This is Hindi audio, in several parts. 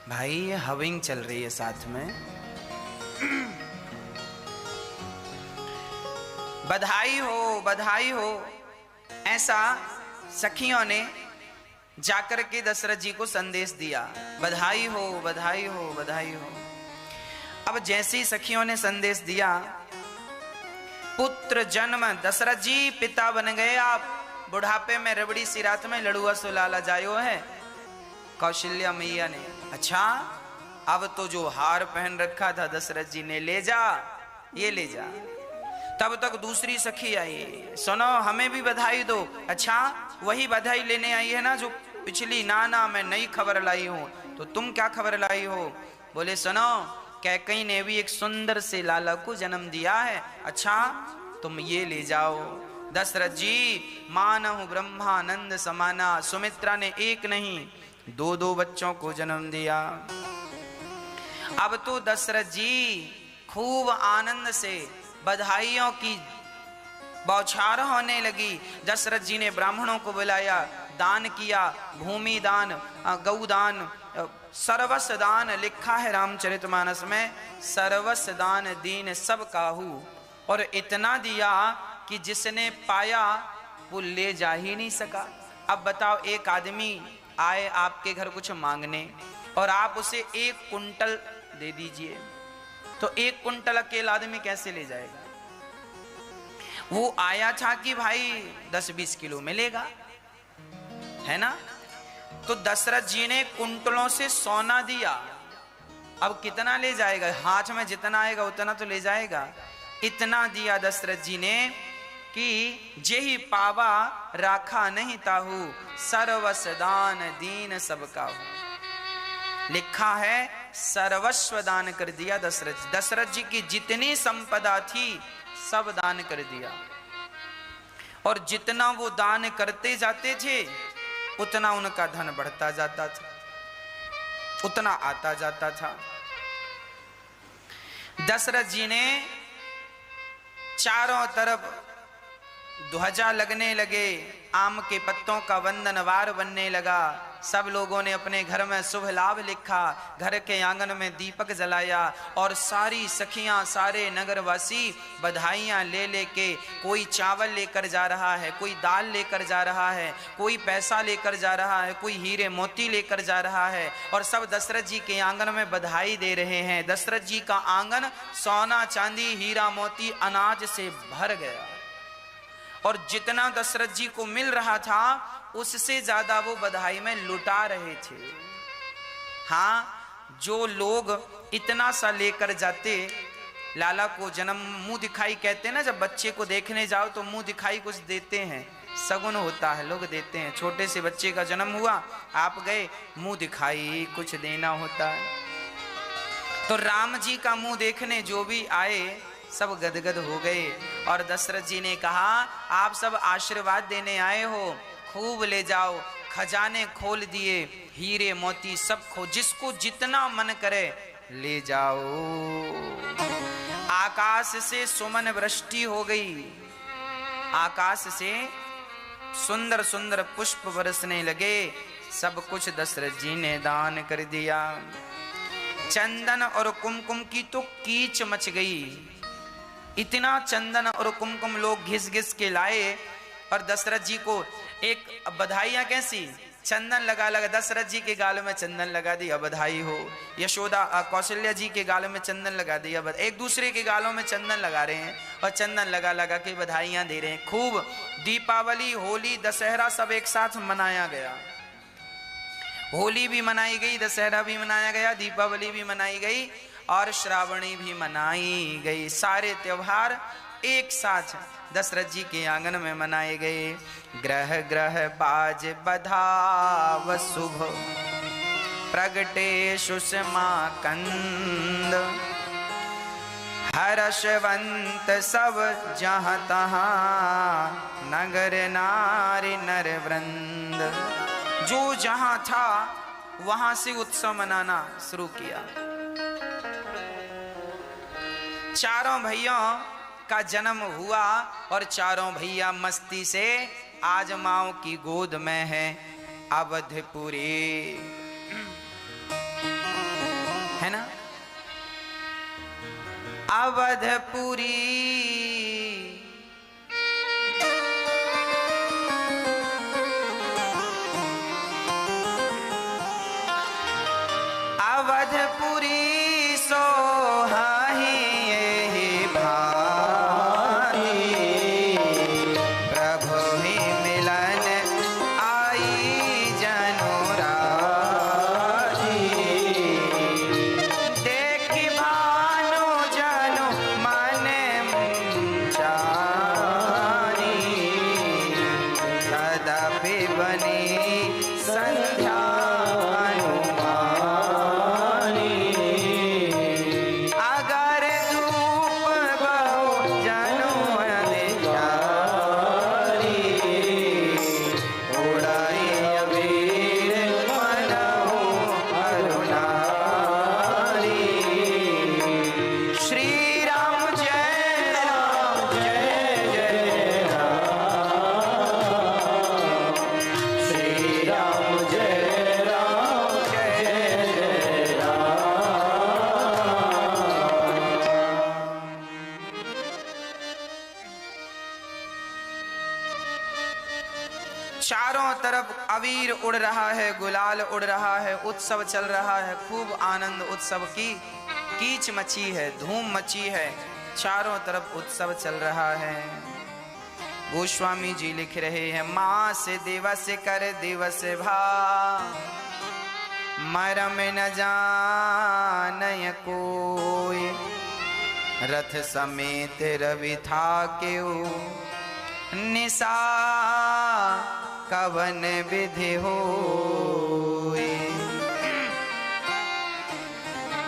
भाई ये हविंग चल रही है साथ में। बधाई हो बधाई हो, ऐसा सखियों ने जाकर के दशरथ जी को संदेश दिया। बधाई हो बधाई हो बधाई हो। अब जैसे ही सखियों ने संदेश दिया, पुत्र जन्म, दशरथ जी पिता बन गए आप। बुढ़ापे में रबड़ी सी रात में लड़ुआ सुलाला जायो है। कौशल्या मैया ने, अच्छा अब तो जो हार पहन रखा था दशरथ जी ने, ले जा, ये ले जा। तब तक दूसरी सखी आई, सुनो हमें भी बधाई दो। अच्छा वही बधाई लेने आई है ना जो पिछली? ना मैं नई खबर लाई हूं। तो तुम क्या खबर लाई हो? बोले सुनो, कैकई ने भी एक सुंदर से लाला को जन्म दिया है। अच्छा तुम ये ले जाओ। दशरथ जी मानहु ब्रह्मानंद समाना। सुमित्रा ने एक नहीं दो दो बच्चों को जन्म दिया। अब तो दशरथ जी खूब आनंद से बधाइयों की बौछार होने लगी। दशरथ जी ने ब्राह्मणों को बुलाया, दान किया, भूमि दान, गौ दान, सर्वस्व दान। लिखा है रामचरितमानस में, सर्वस्व दान दीन सब काहू। और इतना दिया कि जिसने पाया वो ले जा ही नहीं सका। अब बताओ, एक आदमी आए आपके घर कुछ मांगने और आप उसे 1 कुंटल दे दीजिए, तो 1 कुंटल अकेला आदमी कैसे ले जाएगा? वो आया था कि भाई 10-20 किलो मिलेगा, है ना? तो दशरथ जी ने कुंटलों से सोना दिया। अब कितना ले जाएगा? हाथ में जितना आएगा उतना तो ले जाएगा। इतना दिया दशरथ जी ने कि जेहि पावा राखा नहीं ताहू, सर्वस्व दान दीन सब काहू। लिखा है सर्वस्व दान कर दिया दशरथ। दशरथ जी की जितनी संपदा थी सब दान कर दिया। और जितना वो दान करते जाते थे उतना उनका धन बढ़ता जाता था, उतना आता जाता था। दशरथ जी ने चारों तरफ ध्वजा लगने लगे, आम के पत्तों का वंदनवार बनने लगा। सब लोगों ने अपने घर में शुभ लाभ लिखा, घर के आंगन में दीपक जलाया और सारी सखियां, सारे नगरवासी बधाइयां ले लेके, कोई चावल लेकर जा रहा है, कोई दाल लेकर जा रहा है, कोई पैसा लेकर जा रहा है, कोई हीरे मोती लेकर जा रहा है और सब दशरथ जी के आंगन में बधाई दे रहे हैं। दशरथ जी का आंगन सोना चांदी हीरा मोती अनाज से भर गया और जितना दशरथ जी को मिल रहा था उससे ज्यादा वो बधाई में लुटा रहे थे। हाँ, जो लोग इतना सा लेकर जाते लाला को जन्म, मुंह दिखाई कहते हैं ना, जब बच्चे को देखने जाओ तो मुंह दिखाई कुछ देते हैं, सगुन होता है, लोग देते हैं। छोटे से बच्चे का जन्म हुआ, आप गए, मुंह दिखाई कुछ देना होता है। तो राम जी का मुंह देखने जो भी आए सब गदगद हो गए और दशरथ जी ने कहा, आप सब आशीर्वाद देने आए हो, खूब ले जाओ। खजाने खोल दिए, हीरे मोती सब खो, जिसको जितना मन करे ले जाओ। आकाश से सुमन वृष्टि हो गई, आकाश से सुंदर सुंदर पुष्प बरसने लगे। सब कुछ दशरथ जी ने दान कर दिया। चंदन और कुमकुम की तो कीच मच गई। इतना चंदन और कुमकुम लोग घिस घिस के लाए और दशरथ जी को एक बधाइयां कैसी, चंदन लगा लगा, दशरथ जी के गाल में चंदन लगा दिया, बधाई हो। यशोदा कौशल्या जी के गाल में चंदन लगा दिया, एक दूसरे के गालों में चंदन लगा रहे हैं और चंदन लगा लगा के बधाइयां दे रहे हैं। खूब दीपावली, होली, दशहरा सब एक साथ मनाया गया। होली भी मनाई गई, दशहरा भी मनाया गया, दीपावली भी मनाई गई और श्रावणी भी मनाई गई। सारे त्योहार एक साथ दशरथ जी के आंगन में मनाए गए। ग्रह ग्रह बाज बधाव शुभ, प्रगटे सुषमा कंद, हर्षवंत सब जहाँ तहाँ, नगर नारी नर वृंद। जो जहाँ था वहां से उत्सव मनाना शुरू किया। चारों भैया का जन्म हुआ और चारों भैया मस्ती से आज माओ की गोद में है अवधपुरी। अवधपुरी अवधपुरी सोहाही भाई प्रभु ही मिलन आई जनोराजी देखी भानु जनु मन जानी तदपि बनी संध्या चारों तरफ अबीर उड़ रहा है, गुलाल उड़ रहा है, उत्सव चल रहा है, खूब आनंद उत्सव की कीच मची है, धूम मची है, चारों तरफ उत्सव चल रहा है। गोस्वामी जी लिख रहे हैं, मास दिवस कर दिवस भा मरम न जानय कोई रथ समेत रवि था क्यों निशा कवन विधि हो।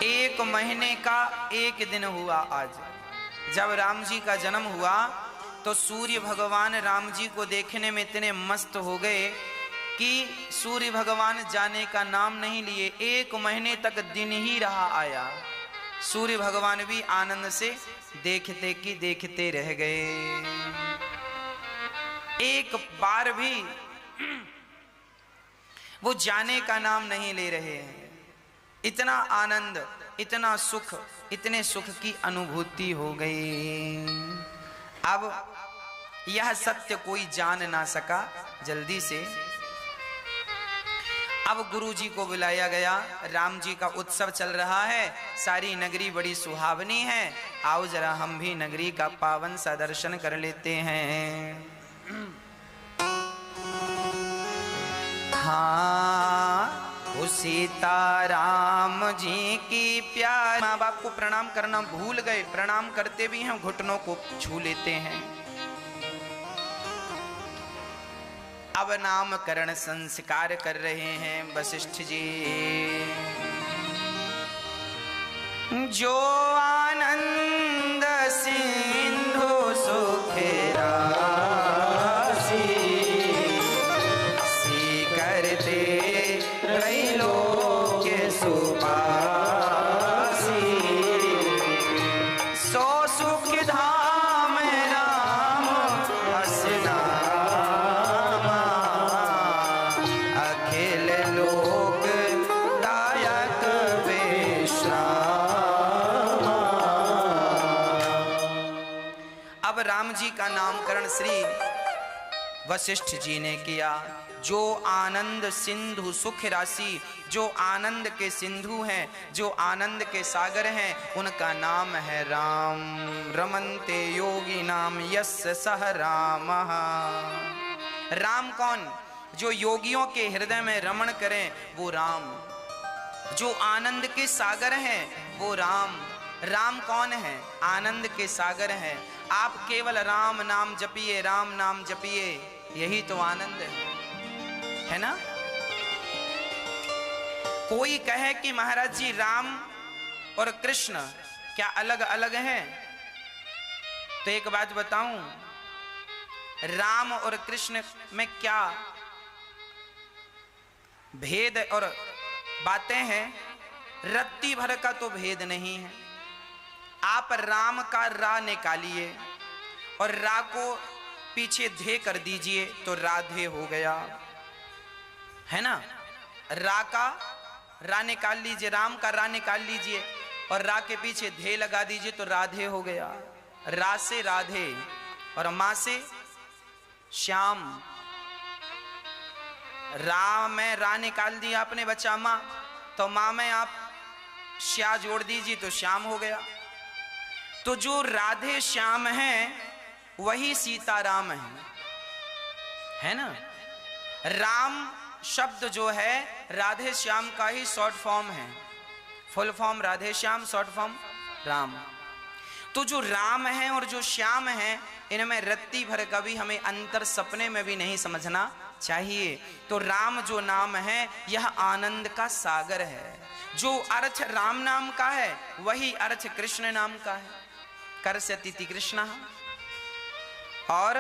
एक महीने का एक दिन हुआ आज। जब राम जी का जन्म हुआ तो सूर्य भगवान राम जी को देखने में इतने मस्त हो गए कि सूर्य भगवान जाने का नाम नहीं लिए। एक महीने तक दिन ही रहा आया। सूर्य भगवान भी आनंद से देखते कि देखते रह गए। एक बार भी वो जाने का नाम नहीं ले रहे हैं। इतना आनंद, इतना सुख, इतने सुख की अनुभूति हो गई। अब यह सत्य कोई जान ना सका। जल्दी से अब गुरु जी को बुलाया गया। राम जी का उत्सव चल रहा है, सारी नगरी बड़ी सुहावनी है। आओ जरा हम भी नगरी का पावन सा दर्शन कर लेते हैं। हाँ, वो सीताराम जी की प्यार। माँ बाप को प्रणाम करना भूल गए। प्रणाम करते भी हैं, घुटनों को छू लेते हैं। अब नामकरण संस्कार कर रहे हैं वशिष्ठ जी। जो आनंद सिंधु सुखेरा राम जी का नामकरण श्री वशिष्ठ जी ने किया। जो आनंद सिंधु सुख राशि, जो आनंद के सिंधु हैं, जो आनंद के सागर हैं, उनका नाम है राम। रमन्ते योगी नाम यस्य सह राम। राम कौन? जो योगियों के हृदय में रमण करें वो राम। जो आनंद के सागर हैं वो राम। राम कौन है? आनंद के सागर हैं। आप केवल राम नाम जपिए, राम नाम जपिए, यही तो आनंद है ना। कोई कहे कि महाराज जी राम और कृष्ण क्या अलग अलग हैं? तो एक बात बताऊं, राम और कृष्ण में क्या भेद और बातें हैं, रत्ती भर का तो भेद नहीं है। आप राम का रा निकालिए और रा को पीछे धे कर दीजिए तो राधे हो गया, है ना। रा का रा निकाल लीजिए, राम का रा निकाल लीजिए और रा के पीछे धे लगा दीजिए तो राधे हो गया। रा से राधे और मां से श्याम। रा में रा निकाल दिया आपने बच्चा मां, तो मां में आप श्या जोड़ दीजिए तो श्याम हो गया। तो जो राधे श्याम है वही सीताराम है ना। राम शब्द जो है राधे श्याम का ही शॉर्ट फॉर्म है। Full form Radhe Shyam, short form Ram. तो जो राम है और जो श्याम है इनमें रत्ती भर का भी हमें अंतर सपने में भी नहीं समझना चाहिए। तो राम जो नाम है यह आनंद का सागर है। जो अर्थ राम नाम का है वही अर्थ कृष्ण नाम का है। कर्षति कृष्ण। और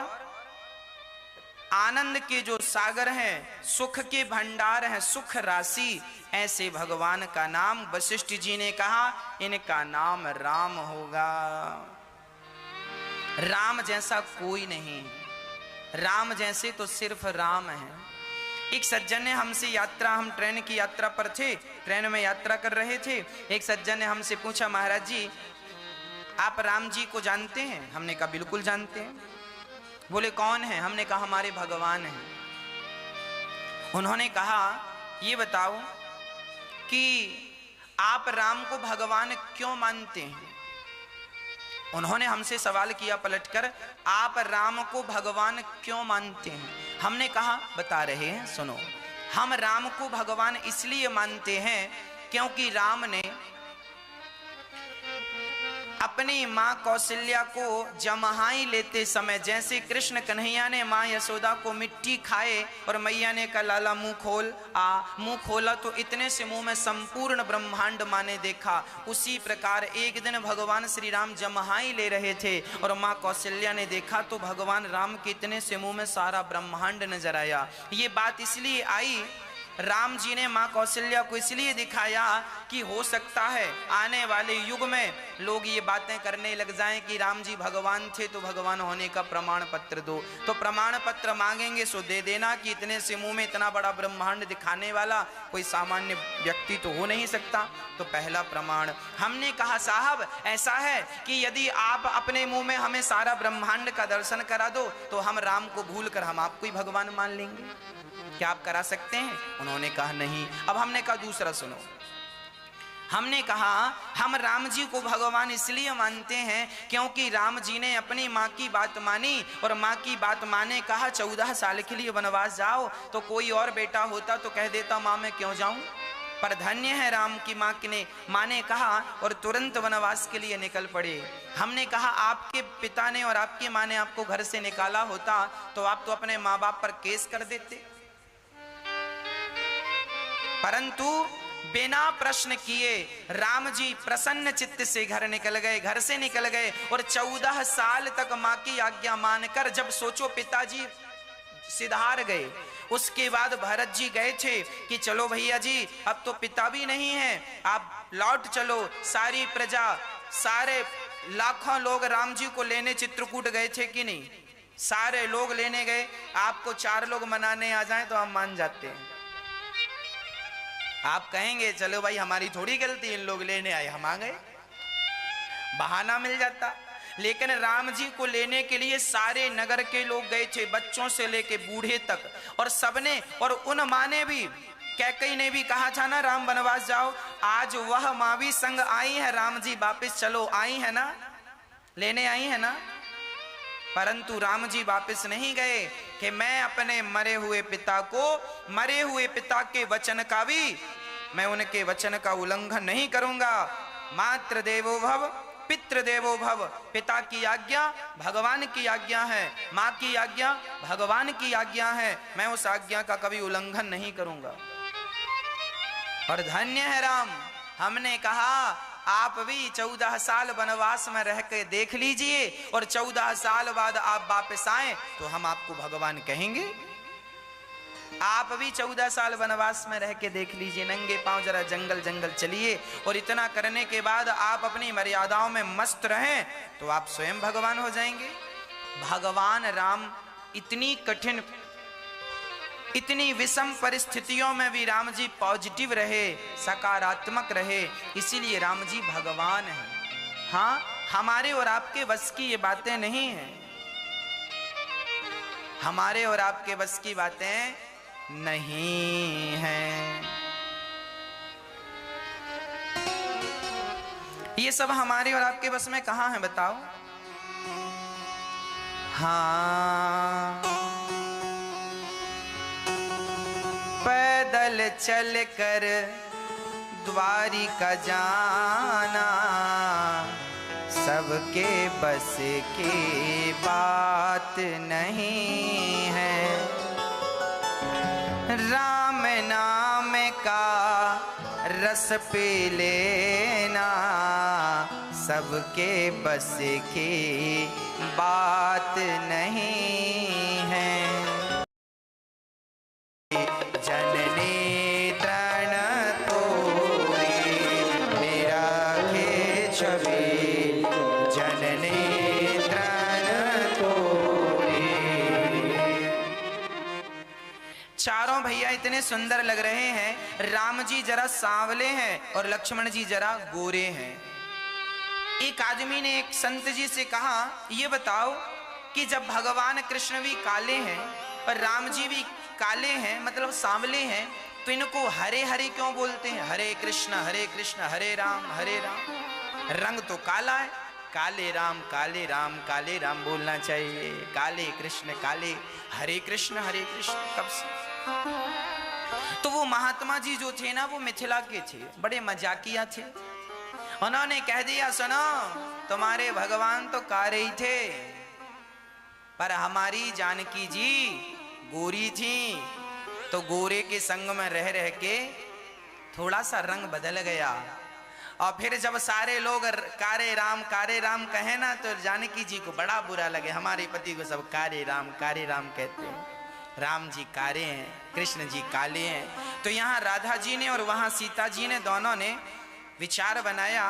आनंद के जो सागर हैं, सुख के भंडार हैं, सुख राशि, ऐसे भगवान का नाम वशिष्ठ जी ने कहा इनका नाम राम होगा। राम जैसा कोई नहीं, राम जैसे तो सिर्फ राम है। एक सज्जन ने हमसे यात्रा, हम ट्रेन की यात्रा पर थे, ट्रेन में यात्रा कर रहे थे। एक सज्जन ने हमसे पूछा, महाराज जी आप राम जी को जानते हैं? हमने कहा बिल्कुल जानते हैं। बोले कौन है? हमने कहा हमारे भगवान हैं। उन्होंने कहा ये बताओ कि आप राम को भगवान क्यों मानते हैं? उन्होंने हमसे सवाल किया पलटकर, आप राम को भगवान क्यों मानते हैं? हमने कहा बता रहे हैं, सुनो। हम राम को भगवान इसलिए मानते हैं क्योंकि राम ने अपनी मां कौशल्या को जमहाई लेते समय, जैसे कृष्ण कन्हैया ने मां यशोदा को मिट्टी खाए और मैया ने कहा लाला मुंह खोल, मुंह खोला तो इतने से मुंह में संपूर्ण ब्रह्मांड मां ने देखा। उसी प्रकार एक दिन भगवान श्री राम जमहाई ले रहे थे और मां कौशल्या ने देखा तो भगवान राम के इतने से मुंह में सारा ब्रह्मांड नजर आया। ये बात इसलिए आई, राम जी ने मां कौशल्या को इसलिए दिखाया कि हो सकता है आने वाले युग में लोग ये बातें करने लग जाएं कि राम जी भगवान थे तो भगवान होने का प्रमाण पत्र दो। तो प्रमाण पत्र मांगेंगे सो दे देना कि इतने से मुंह में इतना बड़ा ब्रह्मांड दिखाने वाला कोई सामान्य व्यक्ति तो हो नहीं सकता। तो पहला प्रमाण हमने कहा साहब ऐसा है कि यदि आप अपने मुंह में हमें सारा ब्रह्मांड का दर्शन करा दो तो हम राम को भूल कर हम आपको ही भगवान मान लेंगे। क्या आप करा सकते हैं? उन्होंने कहा नहीं। अब हमने कहा दूसरा सुनो। हमने कहा हम राम जी को भगवान इसलिए मानते हैं क्योंकि राम जी ने अपनी माँ की बात मानी और माँ की बात माने कहा 14 साल के लिए वनवास जाओ। तो कोई और बेटा होता तो कह देता माँ मैं क्यों जाऊं, पर धन्य है राम की माँ ने कहा और तुरंत वनवास के लिए निकल पड़े। हमने कहा आपके पिता ने और आपकी माँ ने आपको घर से निकाला होता तो आप तो अपने माँ बाप पर केस कर देते, परंतु बिना प्रश्न किए राम जी प्रसन्न चित्त से घर निकल गए, घर से निकल गए और 14 साल तक माँ की आज्ञा मानकर, जब सोचो पिताजी सिधार गए, उसके बाद भरत जी गए थे कि चलो भैया जी अब तो पिता भी नहीं है, आप लौट चलो। सारी प्रजा, सारे लाखों लोग राम जी को लेने चित्रकूट गए थे कि नहीं? सारे लोग लेने गए। आपको 4 लोग मनाने आ जाएं तो हम मान जाते हैं। आप कहेंगे चलो भाई हमारी थोड़ी गलती, इन लोग लेने आए हम आ गए, बहाना मिल जाता। लेकिन राम जी को लेने के लिए सारे नगर के लोग गए थे, बच्चों से लेके बूढ़े तक, और सबने, और उन माँ ने भी, कैकई ने भी कहा था ना राम वनवास जाओ, आज वह माँ भी संग आई है, राम जी वापिस चलो, आई है ना, लेने आई है ना। परंतु राम जी वापस नहीं गए कि मैं अपने मरे हुए पिता को, मरे हुए पिता के वचन का भी, मैं उनके वचन का उल्लंघन नहीं करूंगा। मातृ देवो भव पितृ देवो भव, पिता की आज्ञा भगवान की आज्ञा है, माँ की आज्ञा भगवान की आज्ञा है, मैं उस आज्ञा का कभी उल्लंघन नहीं करूंगा। और धन्य है राम। हमने कहा आप भी 14 साल वनवास में रह के देख लीजिए और 14 साल बाद आप वापस आए तो हम आपको भगवान कहेंगे। आप भी 14 साल वनवास में रह के देख लीजिए, नंगे पांव जरा जंगल जंगल चलिए और इतना करने के बाद आप अपनी मर्यादाओं में मस्त रहें तो आप स्वयं भगवान हो जाएंगे। भगवान राम इतनी कठिन इतनी विषम परिस्थितियों में भी राम जी पॉजिटिव रहे, सकारात्मक रहे, इसीलिए राम जी भगवान हैं। हाँ, हमारे और आपके बस की ये बातें नहीं हैं, हमारे और आपके बस की बातें नहीं हैं। ये सब हमारे और आपके बस में कहां है बताओ? हाँ, पैदल चल कर द्वारिका जाना सबके बस की बात नहीं है। राम नाम का रस पी लेना सबके बस की बात नहीं है। जननी तृण तोरी मेरा के छवि, जननी तृण तोरी। चारों भैया इतने सुंदर लग रहे हैं। राम जी जरा सांवले हैं और लक्ष्मण जी जरा गोरे हैं। एक आदमी ने एक संत जी से कहा, ये बताओ कि जब भगवान कृष्ण भी काले हैं और राम जी भी काले हैं, मतलब सांवले हैं, तो इनको हरे हरे क्यों बोलते हैं? हरे कृष्ण हरे राम रंग तो काला है। काले राम काले राम बोलना चाहिए। काले कृष्ण हरे कृष्ण कब से? तो वो महात्मा जी जो थे ना, वो मिथिला के थे, बड़े मजाकिया थे। उन्होंने कह दिया, सुनो, तुम्हारे भगवान तो काले ही थे, पर हमारी जानकी जी गोरी थी, तो गोरे के संग में रह रह के थोड़ा सा रंग बदल गया। और फिर जब सारे लोग कारे राम कहे ना, तो जानकी जी को बड़ा बुरा लगे। हमारे पति को सब कारे राम कहते हैं, राम जी कारे हैं, कृष्ण जी काले हैं। तो यहाँ राधा जी ने और वहाँ सीता जी ने दोनों ने विचार बनाया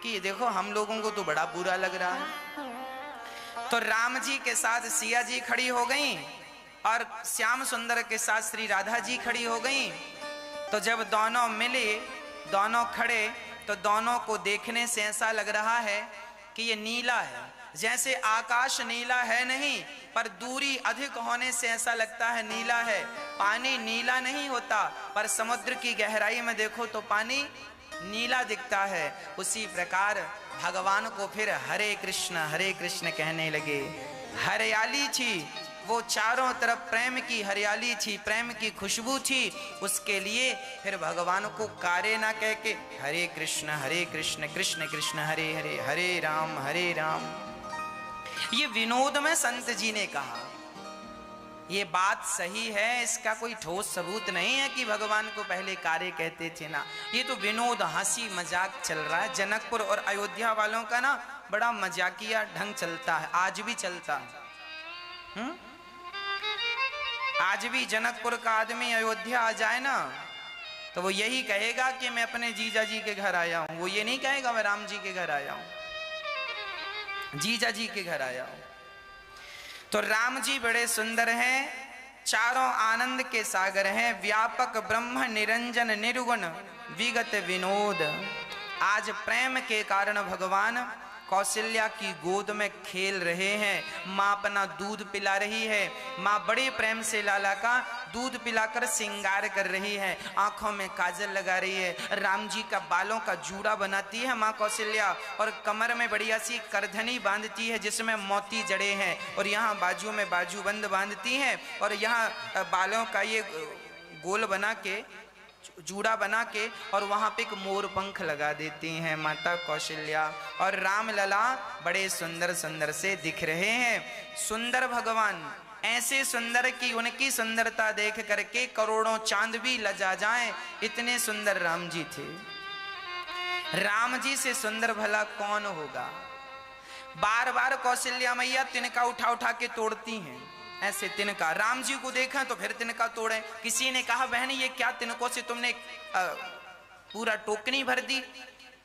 कि देखो, हम लोगों को तो बड़ा बुरा लग रहा है। तो राम जी के साथ सिया जी खड़ी हो गई और श्याम सुंदर के साथ श्री राधा जी खड़ी हो गई। तो जब दोनों मिले, दोनों खड़े, तो दोनों को देखने से ऐसा लग रहा है कि ये नीला है। जैसे आकाश नीला है नहीं, पर दूरी अधिक होने से ऐसा लगता है नीला है। पानी नीला नहीं होता, पर समुद्र की गहराई में देखो तो पानी नीला दिखता है। उसी प्रकार भगवान को फिर हरे कृष्ण कहने लगे। हरियाली थी, वो चारों तरफ प्रेम की हरियाली थी, प्रेम की खुशबू थी। उसके लिए फिर भगवान को कारे ना कह के हरे कृष्ण कृष्ण कृष्ण हरे हरे, हरे राम। ये विनोद में संत जी ने कहा, ये बात सही है, इसका कोई ठोस सबूत नहीं है कि भगवान को पहले कारे कहते थे ना। ये तो विनोद, हंसी मजाक चल रहा है। जनकपुर और अयोध्या वालों का ना बड़ा मजाकिया ढंग चलता है, आज भी चलता है। आज भी जनकपुर का आदमी अयोध्या आ जाए ना, तो वो यही कहेगा कि मैं अपने जीजा जी के घर आया हूं। वो ये नहीं कहेगा मैं राम जी के घर आया हूं, जीजा जी के घर आया हूं। तो राम जी बड़े सुंदर हैं, चारों आनंद के सागर हैं, व्यापक ब्रह्म निरंजन निर्गुण विगत विनोद। आज प्रेम के कारण भगवान कौशल्या की गोद में खेल रहे हैं। माँ अपना दूध पिला रही है, माँ बड़े प्रेम से लाला का दूध पिलाकर श्रृंगार कर रही है, आंखों में काजल लगा रही है। राम जी का बालों का जूड़ा बनाती है माँ कौशल्या, और कमर में बढ़िया सी करधनी बांधती है जिसमें मोती जड़े हैं, और यहाँ बाजू में बाजूबंद बांधती है, और यहाँ बालों का ये गोल बना के, जूड़ा बना के, और वहां पे एक मोर पंख लगा देती हैं माता कौशल्या। और राम लला बड़े सुंदर सुंदर से दिख रहे हैं। सुंदर भगवान, ऐसे सुंदर कि उनकी सुंदरता देख करके करोड़ों चांद भी लजा जाएं, इतने सुंदर राम जी थे। राम जी से सुंदर भला कौन होगा? बार बार कौशल्या मैया तिनका उठा उठा के तोड़ती हैं, ऐसे तिनका। राम जी को देखा तो फिर तिनका तोड़े। किसी ने कहा, बहन ये क्या तिनकों से तुमने पूरा टोकनी भर दी?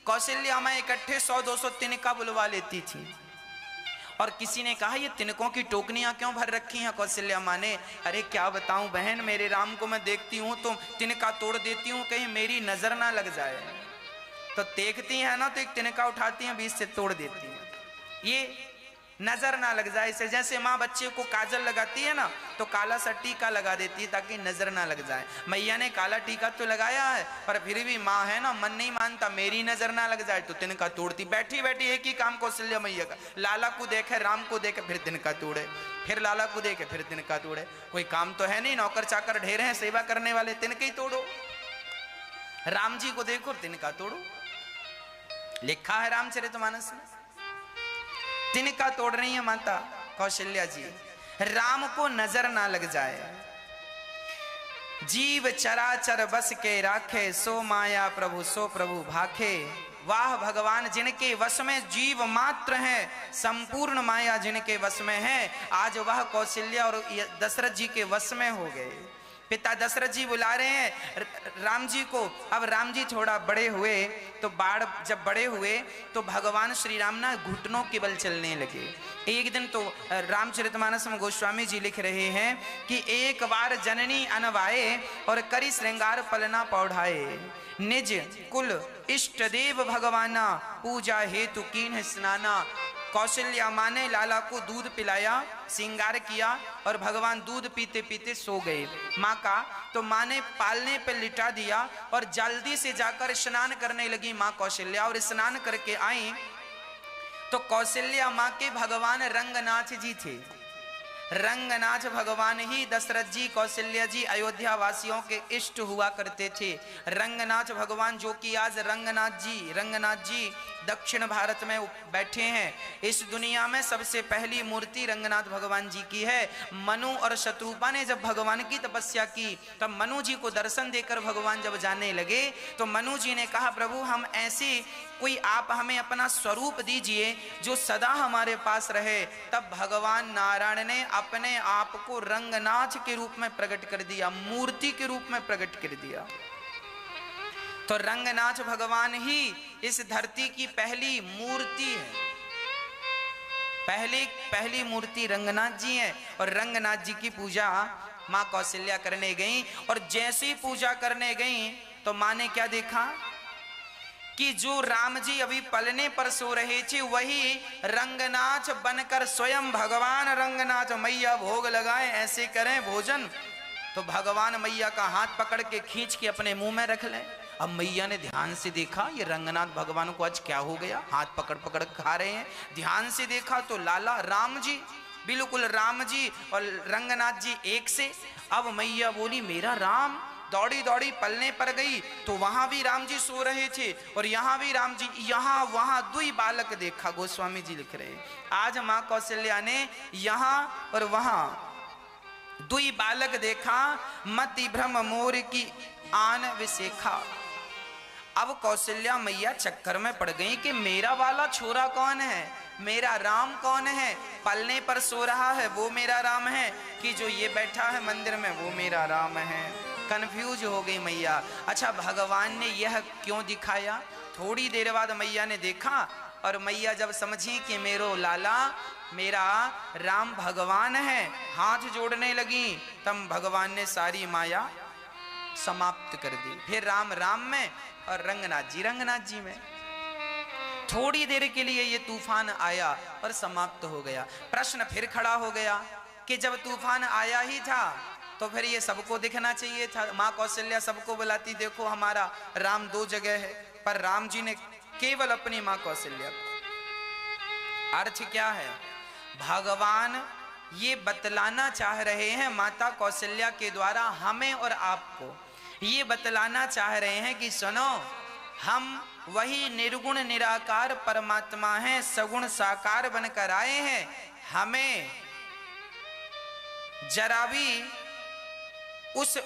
कौशल्या में इकट्ठे 100-200 तिनका बुलवा लेती थी, और किसी ने कहा ये तिनकों की टोकनियां क्यों भर रखी हैं कौशल्या माँ ने? अरे क्या बताऊं बहन, मेरे राम को मैं देखती हूं तो तिनका तोड़ देती हूं, कहीं मेरी नजर ना लग जाए। तो देखती है ना तो एक तिनका उठाती हैं, बीच से तोड़ देती हैं, ये नजर ना लग जाए। इसे जैसे माँ बच्चे को काजल लगाती है ना तो काला सा टीका लगा देती है ताकि नजर ना लग जाए। मैया ने काला टीका तो लगाया है पर फिर भी माँ है ना, मन नहीं मानता, मेरी नजर ना लग जाए, तो तिनका तोड़ती। बैठी बैठी एक ही काम कौशल्या मैया का, लाला को देखे, राम को देखे, फिर तिनका तोड़े, फिर लाला को देखे, फिर तिनका तोड़े। कोई काम तो है नहीं, नौकर चाकर ढेर हैं सेवा करने वाले, तिनके ही तोड़ो। राम जी को देखो तिनका तोड़ो, लिखा है रामचरितमानस में। तिनका तोड़ रही है माता कौशल्या जी, राम को नजर ना लग जाए। जीव चराचर बस के राखे, सो माया प्रभु सो प्रभु भाखे। वाह भगवान, जिनके वश में जीव मात्र है, संपूर्ण माया जिनके वश में है, आज वह कौशल्या और दशरथ जी के वश में हो गए। पिता दशरथ जी बुला रहे हैं राम जी को। अब राम जी थोड़ा बड़े हुए तो जब बड़े हुए तो भगवान श्री राम ना घुटनों के बल चलने लगे। एक दिन तो रामचरितमानस में गोस्वामी जी लिख रहे हैं कि एक बार जननी अनवाए और करी श्रृंगार पलना पौढ़ाए। निज कुल इष्ट देव भगवाना, पूजा हेतु कीन्ह स्नाना। कौशल्या माँ ने लाला को दूध पिलाया, श्रृंगार किया और भगवान दूध पीते पीते सो गए। माँ का तो माँ ने पालने पर लिटा दिया और जल्दी से जाकर स्नान करने लगी माँ कौशल्या। और स्नान करके आई तो कौशल्या माँ के भगवान रंगनाथ जी थे। रंगनाथ भगवान ही दशरथ जी कौशल्या जी अयोध्या वासियों के इष्ट हुआ करते थे। रंगनाथ भगवान जो कि आज रंगनाथ जी दक्षिण भारत में बैठे हैं। इस दुनिया में सबसे पहली मूर्ति रंगनाथ भगवान जी की है। मनु और शत्रुपा ने जब भगवान की तपस्या की तब मनु जी को दर्शन देकर भगवान जब जाने लगे तो मनु जी ने कहा प्रभु हम ऐसी कोई आप हमें अपना स्वरूप दीजिए जो सदा हमारे पास रहे। तब भगवान नारायण ने अपने आप को रंगनाथ के रूप में प्रकट कर दिया, मूर्ति के रूप में प्रकट कर दिया। तो रंगनाथ भगवान ही इस धरती की पहली मूर्ति है। पहली मूर्ति रंगनाथ जी है। और रंगनाथ जी की पूजा माँ कौशल्या करने गई और जैसे ही पूजा करने गई तो माँ ने क्या देखा कि जो राम जी अभी पलने पर सो रहे थे वही रंगनाथ बनकर स्वयं भगवान रंगनाथ मैया भोग लगाए, ऐसे करें भोजन। तो भगवान मैया का हाथ पकड़ के खींच के अपने मुंह में रख लें। अब मैया ने ध्यान से देखा ये रंगनाथ भगवान को आज क्या हो गया, हाथ पकड़ पकड़ खा रहे हैं। ध्यान से देखा तो लाला राम जी, बिल्कुल राम जी और रंगनाथ जी एक से। अब मैया बोली मेरा राम, दौड़ी दौड़ी पलने पर गई तो वहां भी राम जी सो रहे थे और यहाँ भी राम जी, यहाँ वहां दुई बालक देखा। गोस्वामी जी लिख रहे हैं आज माँ कौशल्या ने यहाँ और वहां दुई बालक देखा, मति भ्रम मोर की आन विशेखा। अब कौशल्या मैया चक्कर में पड़ गई कि मेरा वाला छोरा कौन है, मेरा राम कौन है। पलने पर सो रहा है वो मेरा राम है कि जो ये बैठा है मंदिर में वो मेरा राम है। कंफ्यूज हो गई मैया। अच्छा भगवान ने यह क्यों दिखाया? थोड़ी देर बाद मैया ने देखा और मैया जब समझी कि मेरो लाला मेरा राम भगवान है, हाथ जोड़ने लगी, तब भगवान ने सारी माया समाप्त कर दी। फिर राम राम में और रंगनाथ जी में। थोड़ी देर के लिए ये तूफान आया और समाप्त हो गया। प्रश्न फिर खड़ा हो गया कि जब तूफान आया ही था तो फिर ये सबको दिखना चाहिए था। माँ कौशल्या सबको बुलाती, देखो हमारा राम दो जगह है, पर राम जी ने केवल अपनी माँ कौशल्या को। अर्थ क्या है? भगवान ये बतलाना चाह रहे हैं माता कौशल्या के द्वारा हमें और आपको, ये बतलाना चाह रहे हैं कि सुनो, हम वही निर्गुण निराकार परमात्मा हैं, सगुण साकार बनकर आए हैं। हमें जरा भी उस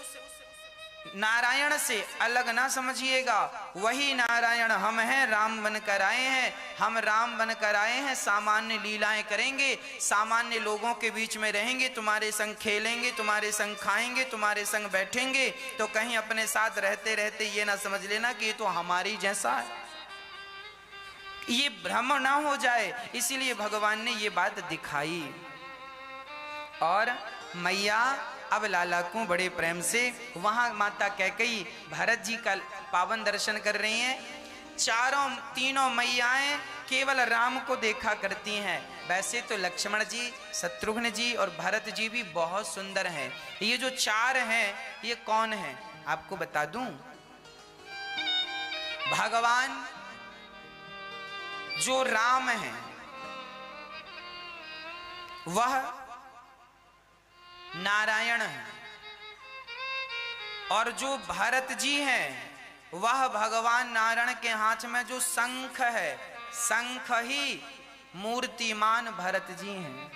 नारायण से अलग ना समझिएगा। वही नारायण हम हैं, राम बनकर आए हैं। हम राम बनकर आए हैं, सामान्य लीलाएं करेंगे, सामान्य लोगों के बीच में रहेंगे, तुम्हारे संग खेलेंगे, तुम्हारे संग खाएंगे, तुम्हारे संग बैठेंगे। तो कहीं अपने साथ रहते रहते ये ना समझ लेना कि ये तो हमारी जैसा है, ये भ्रम ना हो जाए, इसीलिए भगवान ने ये बात दिखाई। और मैया अब लाला को बड़े प्रेम से वहां माता कैकेयी भरत जी का पावन दर्शन कर रही हैं। तीनों मैयाएं केवल राम को देखा करती हैं। वैसे तो लक्ष्मण जी, शत्रुघ्न जी और भरत जी भी बहुत सुंदर हैं। ये जो चार हैं ये कौन हैं आपको बता दूं। भगवान जो राम है वह नारायण है, और जो भरत जी हैं वह भगवान नारायण के हाथ में जो शंख है, शंख ही मूर्तिमान भरत जी हैं।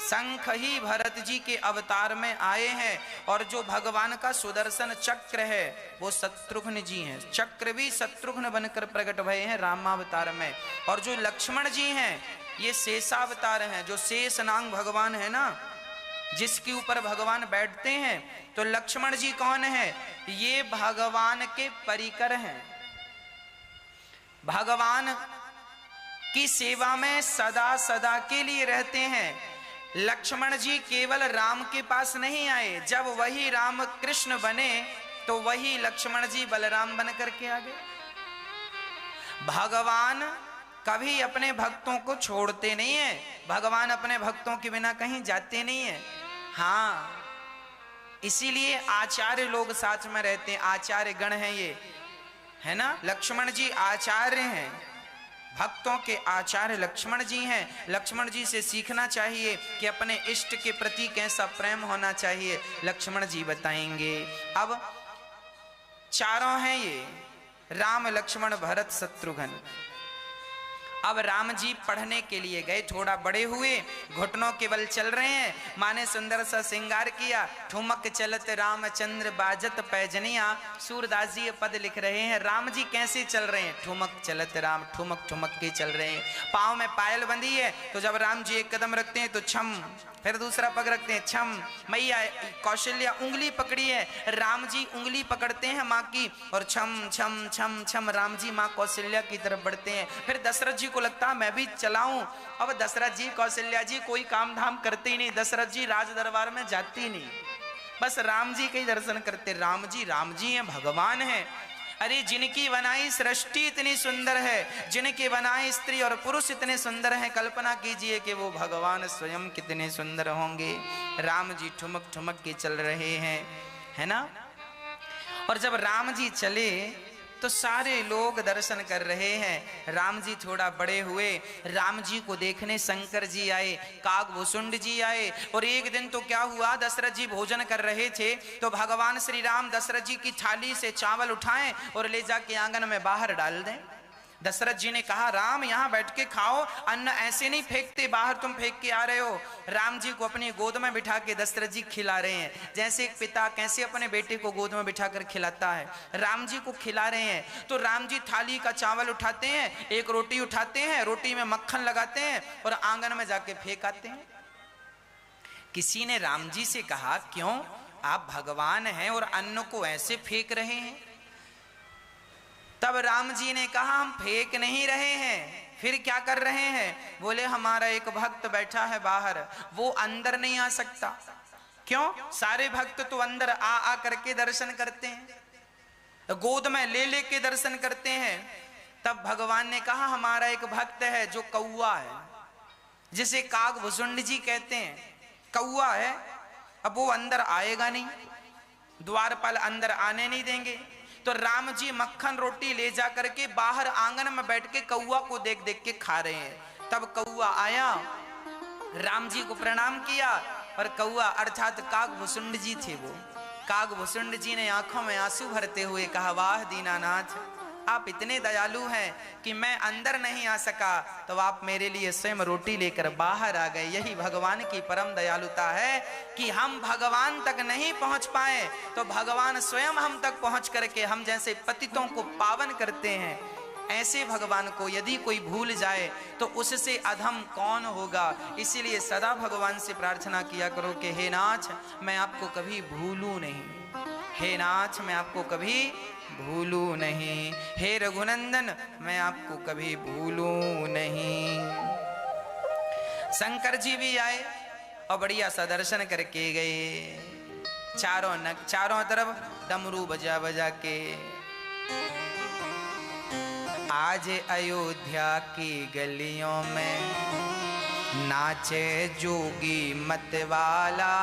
शंख ही भरत जी के अवतार में आए हैं। और जो भगवान का सुदर्शन चक्र है वो शत्रुघ्न जी हैं। चक्र भी शत्रुघ्न बनकर प्रकट भये हैं रामावतार में। और जो लक्ष्मण जी हैं ये शेषावतार हैं। जो शेष नाग भगवान है ना, जिसके ऊपर भगवान बैठते हैं, तो लक्ष्मण जी कौन है? ये भगवान के परिकर हैं। भगवान की सेवा में सदा सदा के लिए रहते हैं। लक्ष्मण जी केवल राम के पास नहीं आए, जब वही राम कृष्ण बने तो वही लक्ष्मण जी बलराम बन करके आ गए। भगवान कभी अपने भक्तों को छोड़ते नहीं है। भगवान अपने भक्तों के बिना कहीं जाते नहीं है। हाँ, इसीलिए आचार्य लोग साथ में रहते हैं। आचार्य गण हैं ये, है ना। लक्ष्मण जी आचार्य हैं, भक्तों के आचार्य लक्ष्मण जी हैं। लक्ष्मण जी से सीखना चाहिए कि अपने इष्ट के प्रति कैसा प्रेम होना चाहिए। लक्ष्मण जी बताएंगे। अब चारों हैं ये, राम लक्ष्मण भरत शत्रुघ्न। अब राम जी पढ़ने के लिए गए, थोड़ा बड़े हुए, घुटनों के बल चल रहे हैं। माँ ने सुंदर सा श्रृंगार किया। ठुमक चलत रामचंद्र बाजत पैजनिया। सूरदास जी ये पद लिख रहे हैं, राम जी कैसे चल रहे हैं? ठुमक चलत राम, ठुमक ठुमक के चल रहे हैं। पाँव में पायल बंधी है, तो जब राम जी एक कदम रखते हैं तो छम, फिर दूसरा पग रखते हैं छम। मैया कौशल्या उंगली पकड़ी है, राम जी उंगली पकड़ते हैं माँ की, और छम छम छम छम राम जी माँ कौशल्या की तरफ बढ़ते हैं। फिर दशरथ जी को लगता मैं भी चलाऊं। अब दशरथ जी कौशल्या जी कोई काम धाम करते ही नहीं। दशरथ जी राज दरबार में जाते ही नहीं, बस राम जी के ही दर्शन करते। राम जी हैं, भगवान हैं। अरे जिनकी बनाई सृष्टि इतनी सुंदर है, जिनके बनाए स्त्री और पुरुष इतने सुंदर हैं, कल्पना कीजिए कि वो भगवान स्वयं कितने सुंदर होंगे। राम जी ठुमक ठुमक के चल रहे हैं, है ना। और जब राम जी चले तो सारे लोग दर्शन कर रहे हैं। राम जी थोड़ा बड़े हुए, राम जी को देखने शंकर जी आए, काकभूषुंड जी आए। और एक दिन तो क्या हुआ, दशरथ जी भोजन कर रहे थे तो भगवान श्री राम दशरथ जी की थाली से चावल उठाएं और ले जाके आंगन में बाहर डाल दें। दशरथ जी ने कहा, राम यहाँ बैठ के खाओ, अन्न ऐसे नहीं फेंकते, बाहर तुम फेंक के आ रहे हो। राम जी को अपनी गोद में बिठा के दशरथ जी खिला रहे हैं, जैसे एक पिता कैसे अपने बेटे को गोद में बिठा कर खिलाता है, राम जी को खिला रहे हैं। तो राम जी थाली का चावल उठाते हैं, एक रोटी उठाते हैं, रोटी में मक्खन लगाते हैं और आंगन में जाके फेंक आते हैं। किसी ने राम जी से कहा, क्यों, आप भगवान हैं और अन्न को ऐसे फेंक रहे हैं? तब राम जी ने कहा, हम फेंक नहीं रहे हैं, फिर क्या कर रहे हैं? बोले, हमारा एक भक्त बैठा है बाहर, वो अंदर नहीं आ सकता। क्यों? सारे भक्त तो अंदर आ आ करके दर्शन करते हैं, गोद में ले ले के दर्शन करते हैं। तब भगवान ने कहा, हमारा एक भक्त है जो कौआ है, जिसे काकभूषुंड जी कहते हैं, कौआ है। अब वो अंदर आएगा नहीं, द्वारपाल अंदर आने नहीं देंगे। तो राम जी मक्खन रोटी ले जा करके बाहर आंगन में बैठ के कौआ को देख देख के खा रहे हैं। तब कौआ आया, राम जी को प्रणाम किया, और कौआ अर्थात काकभूषुंड जी थे। वो काकभूषुंड जी ने आंखों में आंसू भरते हुए कहा, वाह दीनानाथ, आप इतने दयालु हैं कि मैं अंदर नहीं आ सका तो आप मेरे लिए स्वयं रोटी लेकर बाहर आ गए। यही भगवान की परम दयालुता है कि हम भगवान तक नहीं पहुंच पाए तो भगवान स्वयं हम तक पहुंच करके हम जैसे पतितों को पावन करते हैं। ऐसे भगवान को यदि कोई भूल जाए तो उससे अधम कौन होगा। इसीलिए सदा भगवान से प्रार्थना किया करो कि हे नाथ, मैं आपको कभी भूलूं नहीं, हे नाथ मैं आपको कभी भूलूं नहीं, हे रघुनंदन मैं आपको कभी भूलूं नहीं। शंकर जी भी आए और बढ़िया सा दर्शन करके गए। चारों तरफ डमरू बजा बजा के आज अयोध्या की गलियों में नाचे जोगी मतवाला,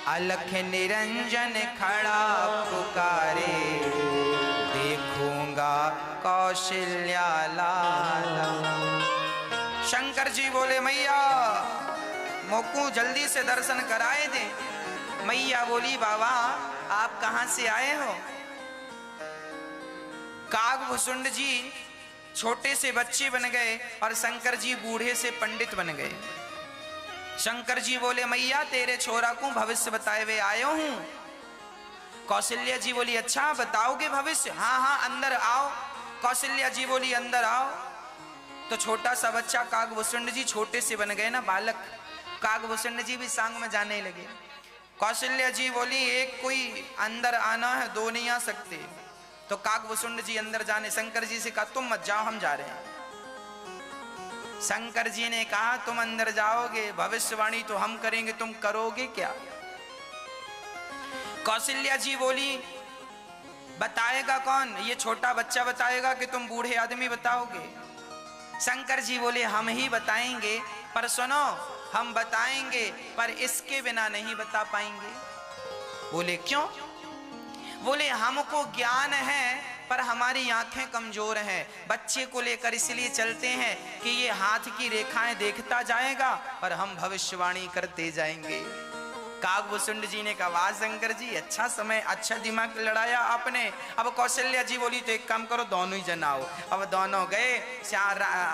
अलख निरंजन खड़ा पुकारे देखूंगा कौशल्या लाला। शंकर जी बोले मैया मोकू जल्दी से दर्शन कराए दे। मैया बोली बाबा आप कहां से आए हो? कागभूषुंड जी छोटे से बच्चे बन गए और शंकर जी बूढ़े से पंडित बन गए। शंकर जी बोले मैया तेरे छोरा को भविष्य बताए हुए आयो हूं। कौशल्या जी बोली अच्छा बताओगे भविष्य? हाँ हाँ अंदर आओ। कौशल्या जी बोली अंदर आओ। तो छोटा सा बच्चा कागभूषुंड जी छोटे से बन गए ना बालक, कागभूषुंड जी भी सांग में जाने लगे। कौशल्या जी बोली एक कोई अंदर आना है, दो नहीं आ सकते। तो कागभूषुंड जी अंदर जाने, शंकर जी से कहा तुम मत जाओ हम जा रहे हैं। शंकर जी ने कहा तुम अंदर जाओगे भविष्यवाणी तो हम करेंगे, तुम करोगे क्या? कौशल्या जी बोली बताएगा कौन? ये छोटा बच्चा बताएगा कि तुम बूढ़े आदमी बताओगे? शंकर जी बोले हम ही बताएंगे, पर सुनो हम बताएंगे पर इसके बिना नहीं बता पाएंगे। बोले क्यों? बोले हमको ज्ञान है पर हमारी आंखें कमजोर हैं। बच्चे को लेकर इसलिए चलते हैं कि ये हाथ की रेखाएं देखता जाएगा और हम भविष्यवाणी करते जाएंगे। कागभूषुंड जी ने कहा वाह शंकर जी अच्छा समय अच्छा दिमाग लड़ाया आपने। अब कौशल्या जी बोली तो एक काम करो दोनों ही जन आओ। अब दोनों गए।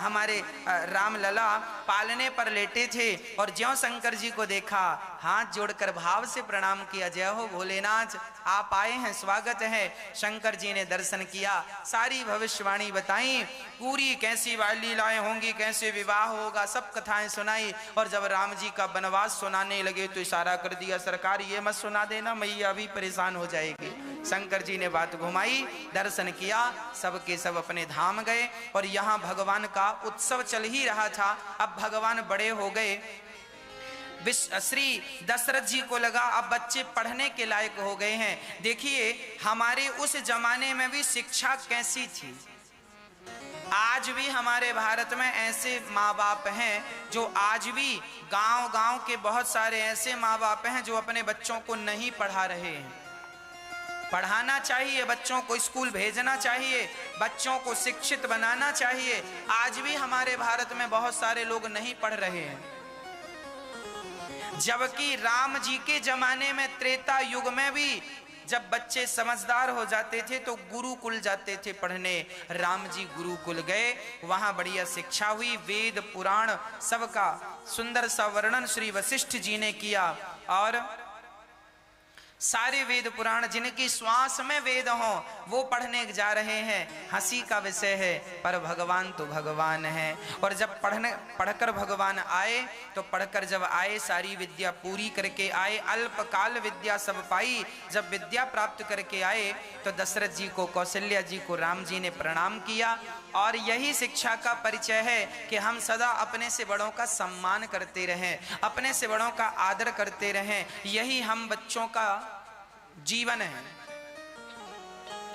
हमारे राम लला पालने पर लेटे थे और ज्यों शंकर जी को देखा हाथ जोड़कर भाव से प्रणाम किया, जय हो भोलेनाथ आप आए हैं स्वागत है। शंकर जी ने दर्शन किया, सारी भविष्यवाणी बताई, पूरी कैसी लीलाएं होंगी, कैसे विवाह होगा, सब कथाएं सुनाई। और जब राम जी का वनवास सुनाने लगे तो इशारा कर दिया सरकार ये मत सुना देना मैया अभी परेशान हो जाएगी। शंकर जी ने बात घुमाई, दर्शन किया, सब के सब अपने धाम गए। और यहाँ भगवान का उत्सव चल ही रहा था। अब भगवान बड़े हो गए। श्री दशरथ जी को लगा अब बच्चे पढ़ने के लायक हो गए हैं। देखिए हमारे उस जमाने में भी शिक्षा कैसी थी। आज भी हमारे भारत में ऐसे माँ बाप हैं जो आज भी गांव-गांव के बहुत सारे ऐसे माँ बाप हैं जो अपने बच्चों को नहीं पढ़ा रहे हैं। पढ़ाना चाहिए, बच्चों को स्कूल भेजना चाहिए, बच्चों को शिक्षित बनाना चाहिए। आज भी हमारे भारत में बहुत सारे लोग नहीं पढ़ रहे हैं। जबकि राम जी के जमाने में त्रेता युग में भी जब बच्चे समझदार हो जाते थे तो गुरुकुल जाते थे पढ़ने। राम जी गुरुकुल गए, वहां बढ़िया शिक्षा हुई, वेद पुराण सबका सुंदर सा वर्णन श्री वशिष्ठ जी ने किया। और सारे वेद पुराण जिनकी श्वास में वेद हों वो पढ़ने जा रहे हैं। हंसी का विषय है पर भगवान तो भगवान है। और जब पढ़कर भगवान आए तो पढ़कर जब आए सारी विद्या पूरी करके आए, अल्पकाल विद्या सब पाई। जब विद्या प्राप्त करके आए तो दशरथ जी को कौशल्या जी को राम जी ने प्रणाम किया। और यही शिक्षा का परिचय है कि हम सदा अपने से बड़ों का सम्मान करते रहें, अपने से बड़ों का आदर करते रहें। यही हम बच्चों का जीवन है।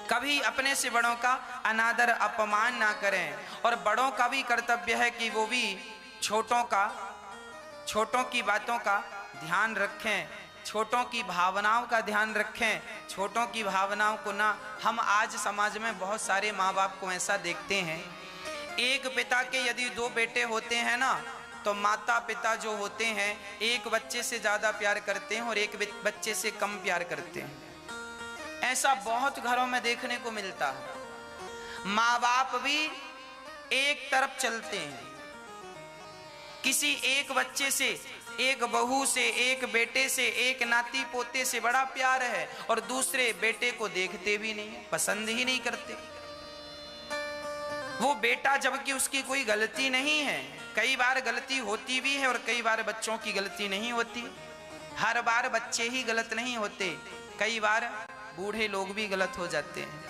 कभी अपने से बड़ों का अनादर अपमान ना करें। और बड़ों का भी कर्तव्य है कि वो भी छोटों की बातों का ध्यान रखें, छोटों की भावनाओं का ध्यान रखें। छोटों की भावनाओं को ना, हम आज समाज में बहुत सारे माँ बाप को ऐसा देखते हैं, एक पिता के यदि दो बेटे होते हैं ना तो माता पिता जो होते हैं एक बच्चे से ज्यादा प्यार करते हैं और एक बच्चे से कम प्यार करते हैं। ऐसा बहुत घरों में देखने को मिलता है। माँ बाप भी एक तरफ चलते हैं, किसी एक बच्चे से, एक बहू से, एक बेटे से, एक नाती पोते से बड़ा प्यार है और दूसरे बेटे को देखते भी नहीं, पसंद ही नहीं करते। वो बेटा जबकि उसकी कोई गलती नहीं है, कई बार गलती होती भी है और कई बार बच्चों की गलती नहीं होती। हर बार बच्चे ही गलत नहीं होते, कई बार बूढ़े लोग भी गलत हो जाते हैं।